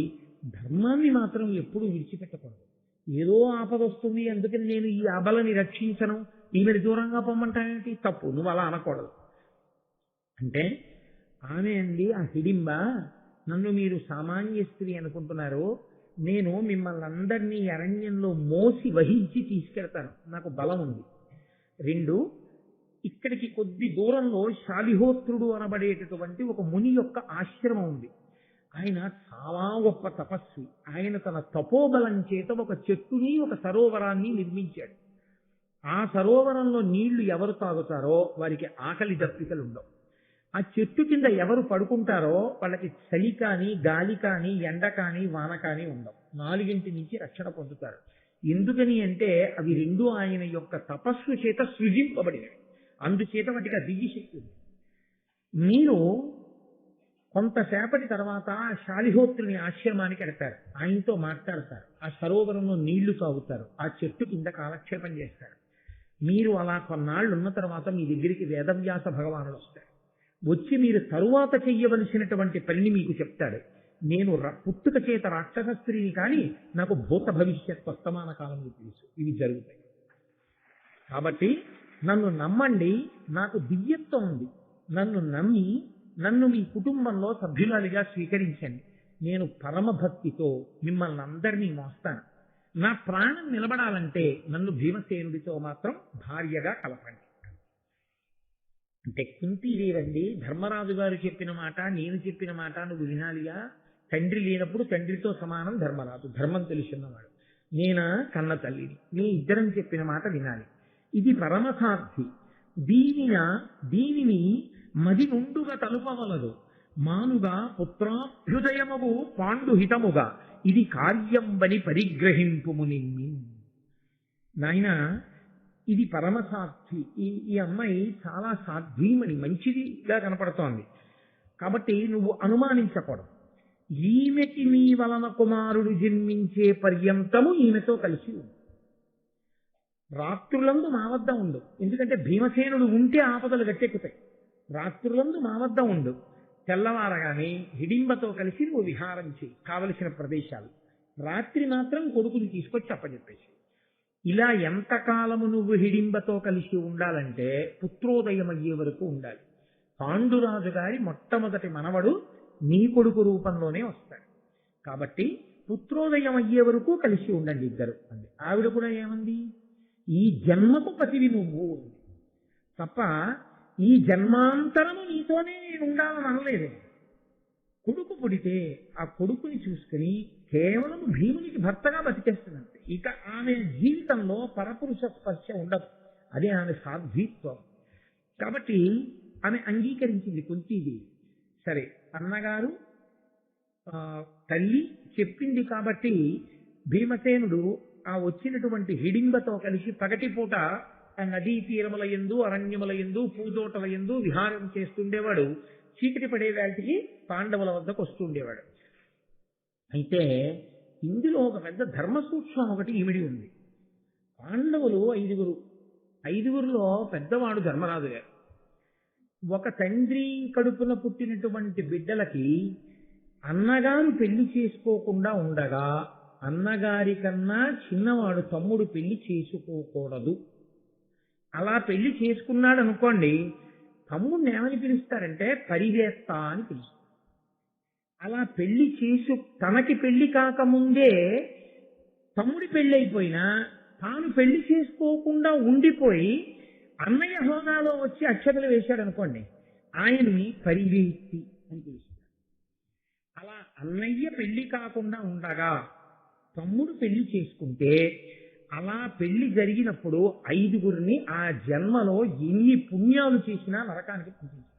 ధర్మాన్ని మాత్రం ఎప్పుడూ విడిచిపెట్టకూడదు. ఏదో ఆపద వస్తుంది అందుకని నేను ఈ అబలని రక్షించను, ఈమెను దూరంగా పొమ్మంటానేంటి, తప్పు. నువ్వు అలా అనకూడదు. అంటే ఆమె అండి ఆ హిడింబ, నన్ను మీరు సామాన్య స్త్రీ అనుకుంటున్నారు, నేను మిమ్మల్ని అందరినీ అరణ్యంలో మోసి వహించి తీసుకెళ్తాను, నాకు బలం ఉంది. రెండు, ఇక్కడికి కొద్ది దూరంలో శాలిహోత్రుడు అనబడేటటువంటి ఒక ముని యొక్క ఆశ్రమం ఉంది. ఆయన చాలా గొప్ప తపస్వి. ఆయన తన తపోబలం చేత ఒక చెట్టుని ఒక సరోవరాన్ని నిర్మించాడు. ఆ సరోవరంలో నీళ్లు ఎవరు తాగుతారో వారికి ఆకలి దప్పికలు ఉండవు. ఆ చెట్టు కింద ఎవరు పడుకుంటారో వాళ్ళకి చలి కానీ గాలి కానీ ఎండ కానీ వాన కానీ ఉండవు. 4 నుంచి రక్షణ పొందుతారు. ఎందుకని అంటే అవి రెండు ఆయన యొక్క తపస్సు చేత సృజింపబడినవి. అందుచేత వాటికి ఆ దివ్యశక్తి ఉంది. మీరు కొంతసేపటి తర్వాత శాలిహోత్రుని ఆశ్రమానికి వెడతారు, ఆయనతో మాట్లాడతారు, ఆ సరోవరంలో నీళ్లు తాగుతారు, ఆ చెట్టు కింద కాలక్షేపం చేస్తారు. మీరు అలా కొన్నాళ్ళు ఉన్న తర్వాత మీ దగ్గరికి వేదవ్యాస భగవానుడు వస్తారు. వచ్చి మీరు తరువాత చెయ్యవలసినటువంటి పనిని మీకు చెప్తాడు. నేను పుట్టుక చేత రాక్షస స్త్రీని కానీ నాకు భూత భవిష్యత్ వర్తమాన కాలం తెలుసు, ఇవి జరుగుతాయి. కాబట్టి నన్ను నమ్మండి, నాకు దివ్యత్వం ఉంది. నన్ను నమ్మి నన్ను మీ కుటుంబంలో సభ్యురాలిగా స్వీకరించండి. నేను పరమ భక్తితో మిమ్మల్ని అందరినీ మోస్తాను. నా ప్రాణం నిలబడాలంటే నన్ను భీమసేనుడితో మాత్రం భార్యగా కలపండి. అంటే కుంతీదేవండి, ధర్మరాజు గారు చెప్పిన మాట నేను చెప్పిన మాట నువ్వు వినాలిగా. తండ్రి లేనప్పుడు తండ్రితో సమానం ధర్మరాజు, ధర్మం తెలుసున్నవాడు. నేనా కన్న తల్లిని, నీ ఇద్దరం చెప్పిన మాట వినాలి. ఇది పరమసాక్షి. దీనిని మది నుండుగా తలుపవలదు. మానుగా పుత్రాభ్యుదయమగు పాండుహితముగా ఇది కార్యంబని పరిగ్రహింపుము నిమ్మి. నాయన, ఇది పరమసాక్షి. ఈ అమ్మాయి చాలా సాధ్వీమని, మంచిదిగా కనపడుతోంది. కాబట్టి నువ్వు అనుమానించకూడదు. ఈమెకి నీ వలన కుమారుడు జన్మించే పర్యంతము ఈమెతో కలిసి ఉంది. రాత్రులందు మా వద్ద ఉండు, ఎందుకంటే భీమసేనుడు ఉంటే ఆపదలు గట్టెక్కుతాయి. రాత్రులందు మా వద్ద ఉండు. తెల్లవారగానే హిడింబతో కలిసి నువ్వు విహారం చేయి కావలసిన ప్రదేశాలు. రాత్రి మాత్రం కొడుకుని తీసుకొచ్చి అప్పచెప్పేసి. ఇలా ఎంతకాలము నువ్వు హిడింబతో కలిసి ఉండాలంటే పుత్రోదయం అయ్యే వరకు ఉండాలి. పాండురాజు గారి మొట్టమొదటి మనవడు నీ కొడుకు రూపంలోనే వస్తాడు. కాబట్టి పుత్రోదయం అయ్యే వరకు కలిసి ఉండండి ఇద్దరు అంది. ఆవిడ కూడా ఏమంది, ఈ జన్మకు పతివి నువ్వు తప్ప ఈ జన్మాంతరము నీతోనే నేను ఉండాలని అనలేదు. కొడుకు పుడితే ఆ కొడుకుని చూసుకుని కేవలం భీమునికి భర్తగా బతికేస్తున్నట్టు. ఇక ఆమె జీవితంలో పరపురుష స్పర్శ ఉండదు. అదే ఆమె సాధ్వీత్వం. కాబట్టి ఆమె అంగీకరించింది కుంతీదేవి. సరే, అన్నగారు తల్లి చెప్పింది కాబట్టి భీమసేనుడు ఆ వచ్చినటువంటి హిడింబతో కలిసి పగటిపూట ఆ నదీ తీరముల యందు అరణ్యముల యందు పూదోటల యందు విహారం చేస్తుండేవాడు. చీకటి పడే వాటికి పాండవుల వద్దకు వస్తుండేవాడు. అయితే ఇందులో ఒక పెద్ద ధర్మ సూక్ష్మం ఒకటి ఇమిడి ఉంది. పాండవులు 5. 5గురిలో పెద్దవాడు ధర్మరాజు గారు. ఒక తండ్రి కడుపున పుట్టినటువంటి బిడ్డలకి అన్నగారు పెళ్లి చేసుకోకుండా ఉండగా అన్నగారి కన్నా చిన్నవాడు తమ్ముడు పెళ్లి చేసుకోకూడదు. అలా పెళ్లి చేసుకున్నాడు అనుకోండి, తమ్ముడిని ఏమని పిలుస్తారంటే పరివేత్త అని పిలుస్తారు. అలా పెళ్లి తనకి పెళ్లి కాకముందే తమ్ముడి పెళ్లి అయిపోయినా తాను పెళ్లి చేసుకోకుండా ఉండిపోయి అన్నయ్య హోదాలో వచ్చి అక్షతలు వేశాడు అనుకోండి, ఆయన్ని పరివేత్తి అని పిలుస్తారు. అలా అన్నయ్య పెళ్లి కాకుండా ఉండగా తమ్ముడు పెళ్లి చేసుకుంటే అలా పెళ్లి జరిగినప్పుడు 5గురిని ఆ జన్మలో ఎన్ని పుణ్యాలు చేసినా నరకానికి పంపించారు.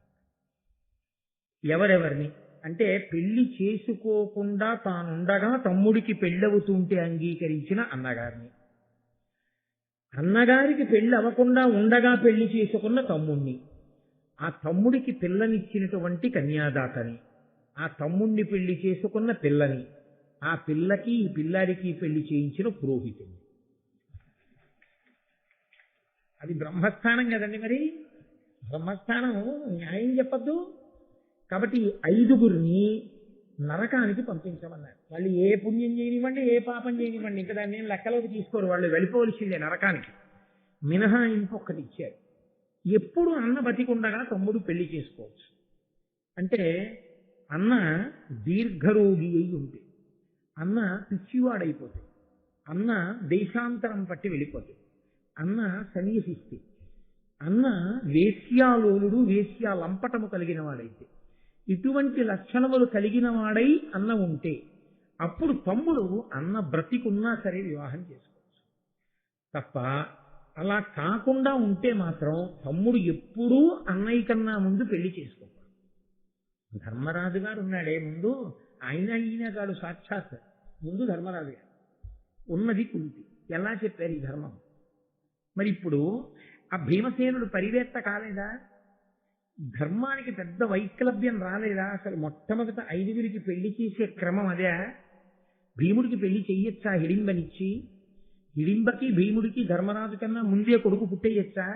ఎవరెవరిని అంటే పెళ్లి చేసుకోకుండా తానుండగా తమ్ముడికి పెళ్ళవుతుంటే అంగీకరించిన అన్నగారిని, అన్నగారికి పెళ్లి అవ్వకుండా ఉండగా పెళ్లి చేసుకున్న తమ్ముణ్ణి, ఆ తమ్ముడికి పిల్లనిచ్చినటువంటి కన్యాదాతని, ఆ తమ్ముణ్ణి పెళ్లి చేసుకున్న పిల్లని, ఆ పిల్లకి ఈ పిల్లాడికి పెళ్లి చేయించిన పురోహితుడు. అది బ్రహ్మస్థానం కదండి. మరి బ్రహ్మస్థానం న్యాయం చెప్పద్దు. కాబట్టి 5గురిని నరకానికి పంపించమన్నారు. వాళ్ళు ఏ పుణ్యం చేయనివ్వండి, ఏ పాపం చేయనివ్వండి, ఇంకా దాన్ని లెక్కలోకి తీసుకోరు. వాళ్ళు వెళ్ళిపోవలసిందే నరకానికి. మినహాయింపు ఒక్కటి ఇచ్చారు. ఎప్పుడు అన్న బతికుండగా తమ్ముడు పెళ్లి చేసుకోవచ్చు. అంటే అన్న దీర్ఘరోగి అయి ఉంటే, అన్న పిచ్చివాడైపోతే, అన్న దేశాంతరం పట్టి వెళ్ళిపోతే, అన్న సన్యసిస్తే, అన్న వేశ్యాలోలుడు వేశ్యాలంపటము కలిగిన వాడైతే, ఇటువంటి లక్షణములు కలిగిన వాడై అన్న ఉంటే అప్పుడు తమ్ముడు అన్న బ్రతికున్నా సరే వివాహం చేసుకోవచ్చు. తప్ప అలా కాకుండా ఉంటే మాత్రం తమ్ముడు ఎప్పుడూ అన్నయ్య కన్నా ముందు పెళ్లి చేసుకోకూడదు. ధర్మరాజు గారు ఉన్నాడే ముందు, ఈయన కాడు సాక్షాత్ ముందు ధర్మరాజు గారు, ఉన్నది కుంతి. ఎలా చెప్పారు ఈ ధర్మం? మరి ఇప్పుడు ఆ భీమసేనుడు పరివేత్త కాలేదా? ధర్మానికి పెద్ద వైక్లభ్యం రాలేదా? అసలు మొట్టమొదట 5 పెళ్లి చేసే క్రమం అదే. భీముడికి పెళ్లి చెయ్యొచ్చా హిడింబనిచ్చి? హిడింబకి భీముడికి ధర్మరాజు కన్నా ముందే కొడుకు పుట్టేయచ్చా?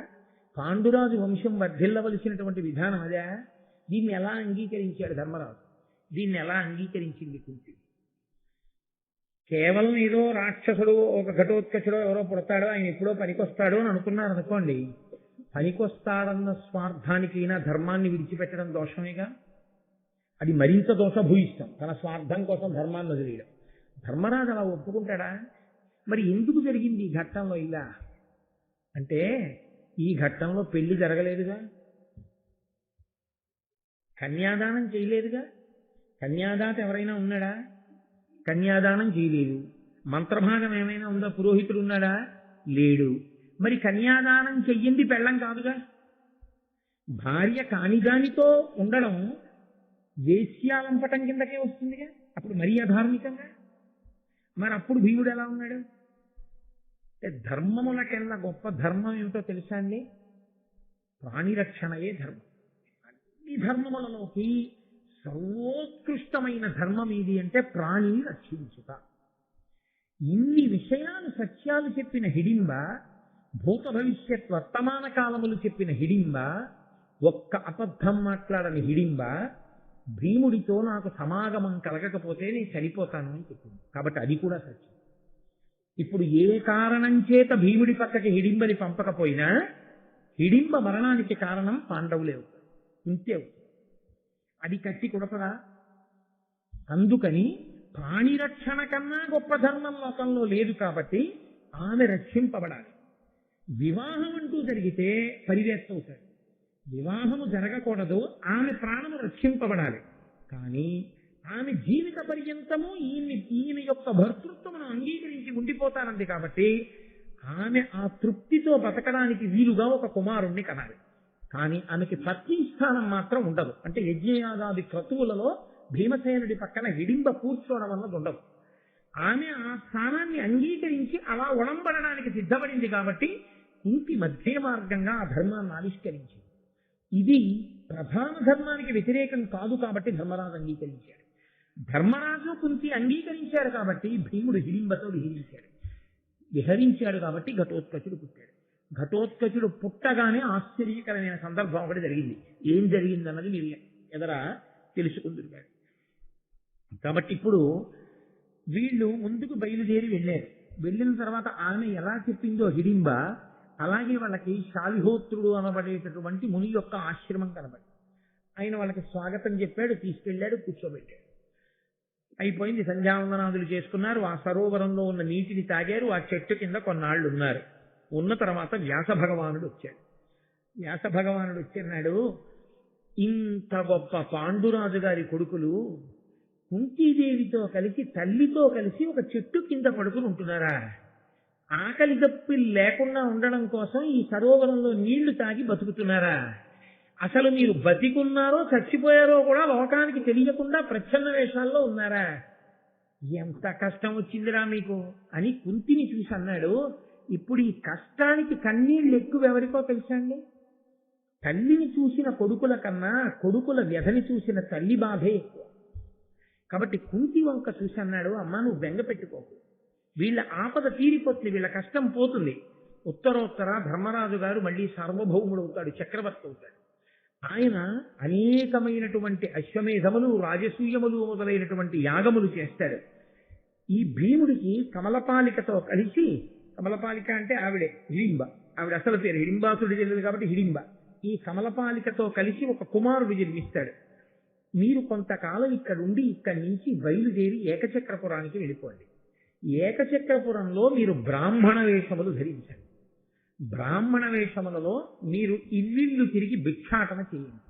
పాండురాజు వంశం వర్ధిల్లవలసినటువంటి విధానం అదే. దీన్ని ఎలా అంగీకరించాడు ధర్మరాజు? దీన్ని ఎలా అంగీకరించింది కుంతి? కేవలం ఏదో రాక్షసుడు, ఒక ఘటోత్కచుడో ఎవరో పుడతాడో, ఆయన ఎప్పుడో పనికొస్తాడో అని అనుకున్నారు అనుకోండి. పనికొస్తాడన్న స్వార్థానికైనా ధర్మాన్ని విడిచిపెట్టడం దోషమేగా. అది మరింత దోషభూయిష్టం, తన స్వార్థం కోసం ధర్మాన్ని వదిలేయడం. ధర్మరాజు అలా ఒప్పుకుంటాడా? మరి ఎందుకు జరిగింది ఈ ఘట్టంలో ఇలా అంటే, ఈ ఘట్టంలో పెళ్లి జరగలేదుగా, కన్యాదానం చేయలేదుగా. కన్యాదాత ఎవరైనా ఉన్నాడా? కన్యాదానం చేయలేదు. మంత్రభాగం ఏమైనా ఉందా? పురోహితుడు ఉన్నాడా? లేడు. మరి కన్యాదానం చెయ్యింది పెళ్ళం కాదుగా. భార్య కానిదానితో ఉండడం వేశ్యాలంపటం కిందకే వస్తుందిగా. అప్పుడు మరీ అధార్మికంగా. మరి అప్పుడు భీముడు ఎలా ఉన్నాడు? ధర్మములకెల్లా గొప్ప ధర్మం ఏమిటో తెలుసా అండి? ప్రాణిరక్షణయే ధర్మం. అన్ని ధర్మములలోకి సర్వోత్కృష్టమైన ధర్మం ఏది అంటే ప్రాణిని రక్షించుట. ఇన్ని విషయాలు సత్యాలు చెప్పిన హిడింబ, భూత భవిష్యత్ వర్తమాన కాలములు చెప్పిన హిడింబ, ఒక్క అబద్ధం మాట్లాడని హిడింబ భీముడితో నాకు సమాగమం కలగకపోతే నేను చనిపోతాను అని చెప్పింది. కాబట్టి అది కూడా సత్యం. ఇప్పుడు ఏ కారణం చేత భీముడి పక్కకి హిడింబని పంపకపోయినా హిడింబ మరణానికి కారణం పాండవులే అవుతారు, ఇంతే అవుతారు. అది కట్టి కుడపరా? అందుకని ప్రాణిరక్షణ కన్నా గొప్ప ధర్మం లోకంలో లేదు. కాబట్టి ఆమె రక్షింపబడాలి. వివాహం అంటూ జరిగితే పరివేత్త అవుతాడు. వివాహము జరగకూడదు, ఆమె ప్రాణము రక్షింపబడాలి. కానీ ఆమె జీవిత పర్యంతము ఈయన యొక్క భర్తృత్వమును అంగీకరించి ఉండిపోతానంది. కాబట్టి ఆమె ఆ తృప్తితో బతకడానికి వీలుగా ఒక కుమారుణ్ణి కనాలి. కానీ ఆమెకి పత్ని స్థానం మాత్రం ఉండదు. అంటే యజ్ఞయాగాది క్రతువులలో భీమసేనుడి పక్కన హిడింబ కూర్చోవడం అన్నది ఉండదు. ఆమె ఆ స్థానాన్ని అంగీకరించి అలా ఒడంబడడానికి సిద్ధపడింది. కాబట్టి కుంతి మధ్య మార్గంగా ఆ ధర్మాన్ని ఆవిష్కరించింది. ఇది ప్రధాన ధర్మానికి వ్యతిరేకం కాదు. కాబట్టి ధర్మరాజు అంగీకరించాడు. ధర్మరాజు కుంతి అంగీకరించాడు. కాబట్టి భీముడు హిడింబతో విహరించాడు. కాబట్టి ఘటోత్కచుడు పుట్టాడు. ఘటోత్కచుడు పుట్టగానే ఆశ్చర్యకరమైన సందర్భం ఒకటి జరిగింది. ఏం జరిగిందన్నది మీరు ఎదర తెలుసుకుంటున్నారు. కాబట్టి ఇప్పుడు వీళ్ళు ముందుకు బయలుదేరి వెళ్ళారు. వెళ్ళిన తర్వాత ఆమె ఎలా చెప్పిందో హిడింబ, అలాగే వాళ్ళకి శాలిహోత్రుడు అనబడేటటువంటి ముని యొక్క ఆశ్రమం కనబడి ఆయన వాళ్ళకి స్వాగతం చెప్పాడు, తీసుకెళ్లాడు, కూర్చోబెట్టాడు. అయిపోయింది. సంధ్యావందనాదులు చేసుకున్నారు. ఆ సరోవరంలో ఉన్న నీటిని తాగారు. ఆ చెట్టు కింద కొన్నాళ్ళు ఉన్నారు. ఉన్న తర్వాత వ్యాస భగవానుడు వచ్చాడు. వ్యాస భగవానుడు వచ్చినాడు, ఇంత గొప్ప పాండురాజు గారి కొడుకులు కుంతీదేవితో కలిసి, తల్లితో కలిసి ఒక చెట్టు కింద పడుకుని ఉంటున్నారా? ఆకలి దప్పిలు లేకుండా ఉండడం కోసం ఈ సరోవరంలో నీళ్లు తాగి బతుకుతున్నారా? అసలు మీరు బతికున్నారో చచ్చిపోయారో కూడా లోకానికి తెలియకుండా ప్రచ్ఛన్న వేషాల్లో ఉన్నారా? ఎంత కష్టం వచ్చిందిరా మీకు అని కుంతిని చూసి అన్నాడు. ఇప్పుడు ఈ కష్టానికి కన్నీళ్ళు ఎక్కువ ఎవరికో తెలుసా అండి? తల్లిని చూసిన కొడుకుల కన్నా కొడుకుల వ్యధని చూసిన తల్లి బాధే ఎక్కువ. కాబట్టి కుంతి వంక చూసి అన్నాడు, అమ్మా నువ్వు బెంగ పెట్టుకోకు, వీళ్ళ ఆపద తీరిపోతుంది, వీళ్ళ కష్టం పోతుంది. ఉత్తరోత్తర ధర్మరాజు గారు మళ్ళీ సార్వభౌముడు అవుతాడు, చక్రవర్తి అవుతాడు. ఆయన అనేకమైనటువంటి అశ్వమేధములు, రాజసూయములు మొదలైనటువంటి యాగములు చేస్తాడు. ఈ భీముడికి కమలపాలికతో కలిసి, కమలపాలిక అంటే ఆవిడే హిడింబ, ఆవిడ అసలు పేరు హిడింబాసుడి చెల్లెలు కాబట్టి హిడింబ, ఈ కమలపాలికతో కలిసి ఒక కుమారుడు జన్మిస్తాడు. మీరు కొంతకాలం ఇక్కడ ఉండి ఇక్కడి నుంచి బయలుదేరి ఏకచక్రపురానికి వెళ్ళిపోండి. ఏకచక్రపురంలో మీరు బ్రాహ్మణ వేషములు ధరించండి. బ్రాహ్మణ వేషములలో మీరు ఇల్లిల్లు తిరిగి భిక్షాటన చేయండి.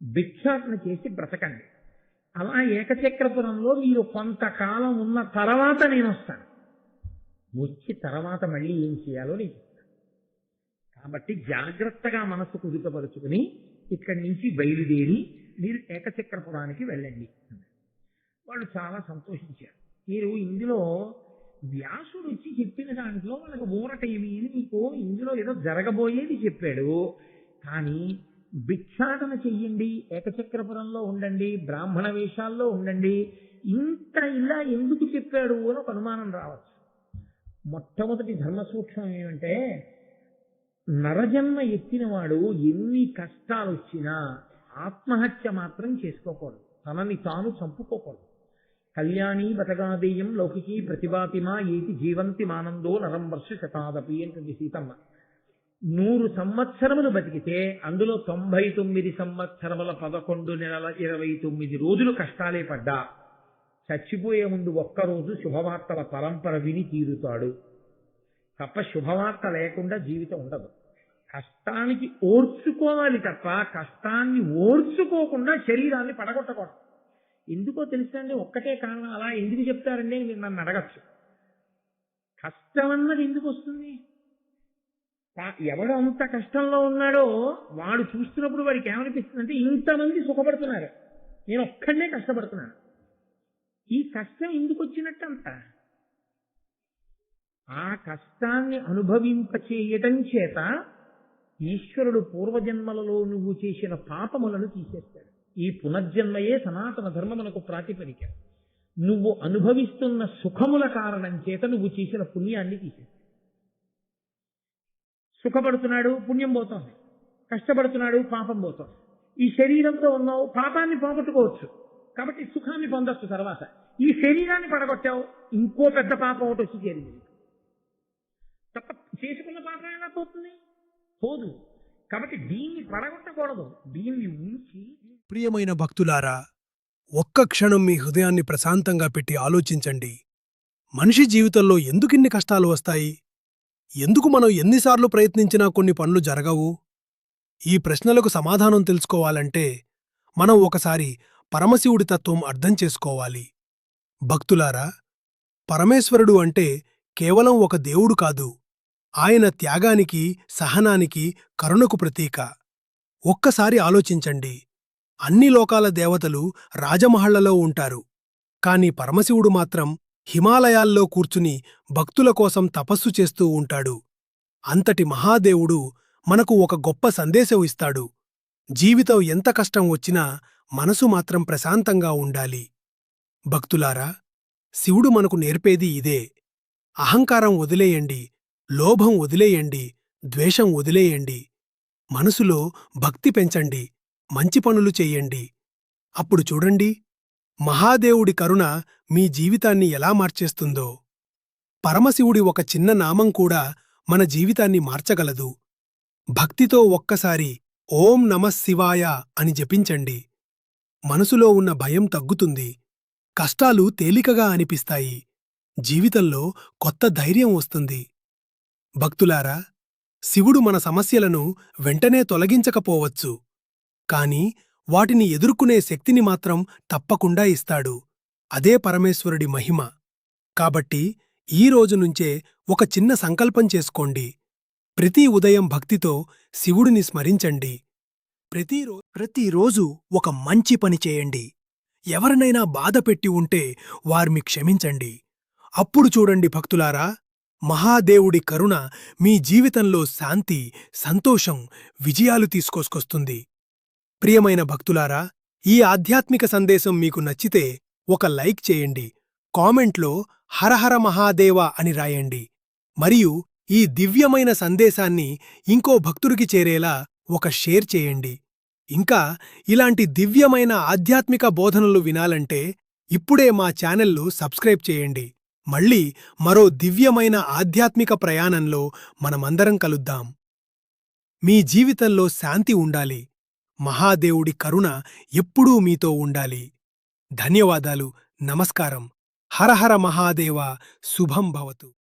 భిక్షాటన చేసి బ్రతకండి. అలా ఏకచక్రపురంలో మీరు కొంతకాలం ఉన్న తర్వాత నేను వస్తాను. వచ్చి తర్వాత మళ్ళీ ఏం చేయాలో నేను చెప్తాను. కాబట్టి జాగ్రత్తగా మనసు కుదుటపరుచుకుని ఇక్కడి నుంచి బయలుదేరి మీరు ఏకచక్రపురానికి వెళ్ళండి. వాళ్ళు చాలా సంతోషించారు. మీరు ఇందులో వ్యాసుడు వచ్చి చెప్పిన దాంట్లో వాళ్ళకి ఊరటేమి అని మీకు ఇందులో ఏదో జరగబోయేది చెప్పాడు. కానీ భిక్షాటన చెయ్యండి, ఏకచక్రపురంలో ఉండండి, బ్రాహ్మణ వేషాల్లో ఉండండి, ఇంత ఇలా ఎందుకు చెప్పాడు అని ఒక అనుమానం రావచ్చు. మొట్టమొదటి ధర్మ సూక్ష్మం ఏమంటే, నరజన్మ ఎత్తినవాడు ఎన్ని కష్టాలు వచ్చినా ఆత్మహత్య మాత్రం చేసుకోకూడదు, తనని తాను చంపుకోకూడదు. కళ్యాణి బతగాదేయం లౌకికీ ప్రతిభాతిమా ఏతి జీవంతి మానందో నరం వర్ష శతాదపి అంటుంది సీతమ్మ. 100 సంవత్సరములు బతికితే అందులో 99 సంవత్సరముల 11 నెలల 29 రోజులు కష్టాలే పడ్డా చచ్చిపోయే ముందు ఒక్కరోజు శుభవార్తల పరంపర విని తీరుతాడు తప్ప శుభవార్త లేకుండా జీవితం ఉండదు. కష్టానికి ఓర్చుకోవాలి తప్ప కష్టాన్ని ఓర్చుకోకుండా శరీరాన్ని పడగొట్టకూడదు. ఎందుకో తెలుసండి, ఒక్కటే కారణం. అలా ఎందుకు చెప్తారండి మీరు నన్ను అడగచ్చు. కష్టం అన్నది ఎందుకు వస్తుంది? ఎవడు అంత కష్టంలో ఉన్నాడో వాడు చూస్తున్నప్పుడు వాడికి ఏమనిపిస్తుంది అంటే, ఇంతమంది సుఖపడుతున్నారు, నేను ఒక్కడనే కష్టపడుతున్నాను. ఈ కష్టం ఎందుకు వచ్చినట్టంత? ఆ కష్టాన్ని అనుభవింపచేయటం చేత ఈశ్వరుడు పూర్వజన్మలలో నువ్వు చేసిన పాపములను తీసేస్తాడు. ఈ పునర్జన్మయే సనాతన ధర్మమునకు ప్రాతిపదిక. నువ్వు అనుభవిస్తున్న సుఖముల కారణం చేత నువ్వు చేసిన పుణ్యాన్ని తీసేస్తాడు. సుఖపడుతున్నాడు, పుణ్యం పోతోంది. కష్టపడుతున్నాడు, పాపం పోతోంది. ఈ శరీరంతో ఉన్నావు, పాపాన్ని పోగొట్టుకోవచ్చు కాబట్టి సుఖాన్ని పొందొచ్చు. తర్వాత ఈ శరీరాన్ని పడగొట్టావు, ఇంకో పెద్ద పాపం ఒకటి వచ్చి చేరింది. తప్ప చేసుకున్న పాపం ఎలా పోతుంది? పోదు. కాబట్టి దీన్ని పడగొట్టకూడదు, దీన్ని ఉంచి. ప్రియమైన భక్తులారా, ఒక్క క్షణం మీ హృదయాన్ని ప్రశాంతంగా పెట్టి ఆలోచించండి. మనిషి జీవితంలో ఎందుకిన్ని కష్టాలు వస్తాయి? ఎందుకు మనం ఎన్నిసార్లు ప్రయత్నించినా కొన్ని పనులు జరగవు? ఈ ప్రశ్నలకు సమాధానం తెలుసుకోవాలంటే మనం ఒకసారి పరమశివుడి తత్వం అర్థం చేసుకోవాలి. భక్తులారా, పరమేశ్వరుడు అంటే కేవలం ఒక దేవుడు కాదు, ఆయన త్యాగానికి, సహనానికి, కరుణకు ప్రతీక. ఒక్కసారి ఆలోచించండి. అన్ని లోకాల దేవతలు రాజమహళ్లలో ఉంటారు, కాని పరమశివుడు మాత్రం హిమాలయాల్లో కూర్చుని భక్తుల కోసం తపస్సు చేస్తూ ఉంటాడు. అంతటి మహాదేవుడు మనకు ఒక గొప్ప సందేశం ఇస్తాడు. జీవితం ఎంత కష్టం వచ్చినా మనసు మాత్రం ప్రశాంతంగా ఉండాలి. భక్తులారా, శివుడు మనకు నేర్పేది ఇదే. అహంకారం వదిలేయండి, లోభం వదిలేయండి, ద్వేషం వదిలేయండి. మనసులో భక్తి పెంచండి, మంచి పనులు చెయ్యండి. అప్పుడు చూడండి, మహాదేవుడి కరుణ మీ జీవితాన్ని ఎలా మార్చేస్తుందో. పరమశివుడి ఒక చిన్న నామం కూడా మన జీవితాన్ని మార్చగలదు. భక్తితో ఒక్కసారి ఓం నమః శివాయ అని జపించండి. మనసులో ఉన్న భయం తగ్గుతుంది, కష్టాలు తేలికగా అనిపిస్తాయి, జీవితంలో కొత్త ధైర్యం వస్తుంది. భక్తులారా, శివుడు మన సమస్యలను వెంటనే తొలగించకపోవచ్చు, కాని వాటిని ఎదుర్కొనే శక్తిని మాత్రం తప్పకుండా ఇస్తాడు. అదే పరమేశ్వరుడి మహిమ. కాబట్టి ఈ రోజు నుంచే ఒక చిన్న సంకల్పం చేసుకోండి. ప్రతి ఉదయం భక్తితో శివుడిని స్మరించండి. ప్రతిరోజు ఒక మంచి పని చేయండి. ఎవరినైనా బాధపెట్టి ఉంటే వారిని క్షమించండి. అప్పుడు చూడండి భక్తులారా, మహాదేవుడి కరుణ మీ జీవితంలో శాంతి, సంతోషం, విజయాలు తీసుకొస్తుంది. ప్రియమైన భక్తులారా, ఈ ఆధ్యాత్మిక సందేశం మీకు నచ్చితే ఒక లైక్ చేయండి, కామెంట్లో హరహర మహాదేవ అని రాయండి. మరియు ఈ దివ్యమైన సందేశాన్ని ఇంకో భక్తుడికి చేరేలా ఒక షేర్ చేయండి. ఇంకా ఇలాంటి దివ్యమైన ఆధ్యాత్మిక బోధనలు వినాలంటే ఇప్పుడే మా ఛానల్ను సబ్స్క్రైబ్ చేయండి. మళ్ళీ మరో దివ్యమైన ఆధ్యాత్మిక ప్రయాణంలో మనమందరం కలుద్దాం. మీ జీవితంలో శాంతి ఉండాలి. మహాదేవుడి కరుణ ఎప్పుడూ మీతో ఉండాలి. ధన్యవాదాలు. నమస్కారం. హరహర మహాదేవ. శుభం భవతు.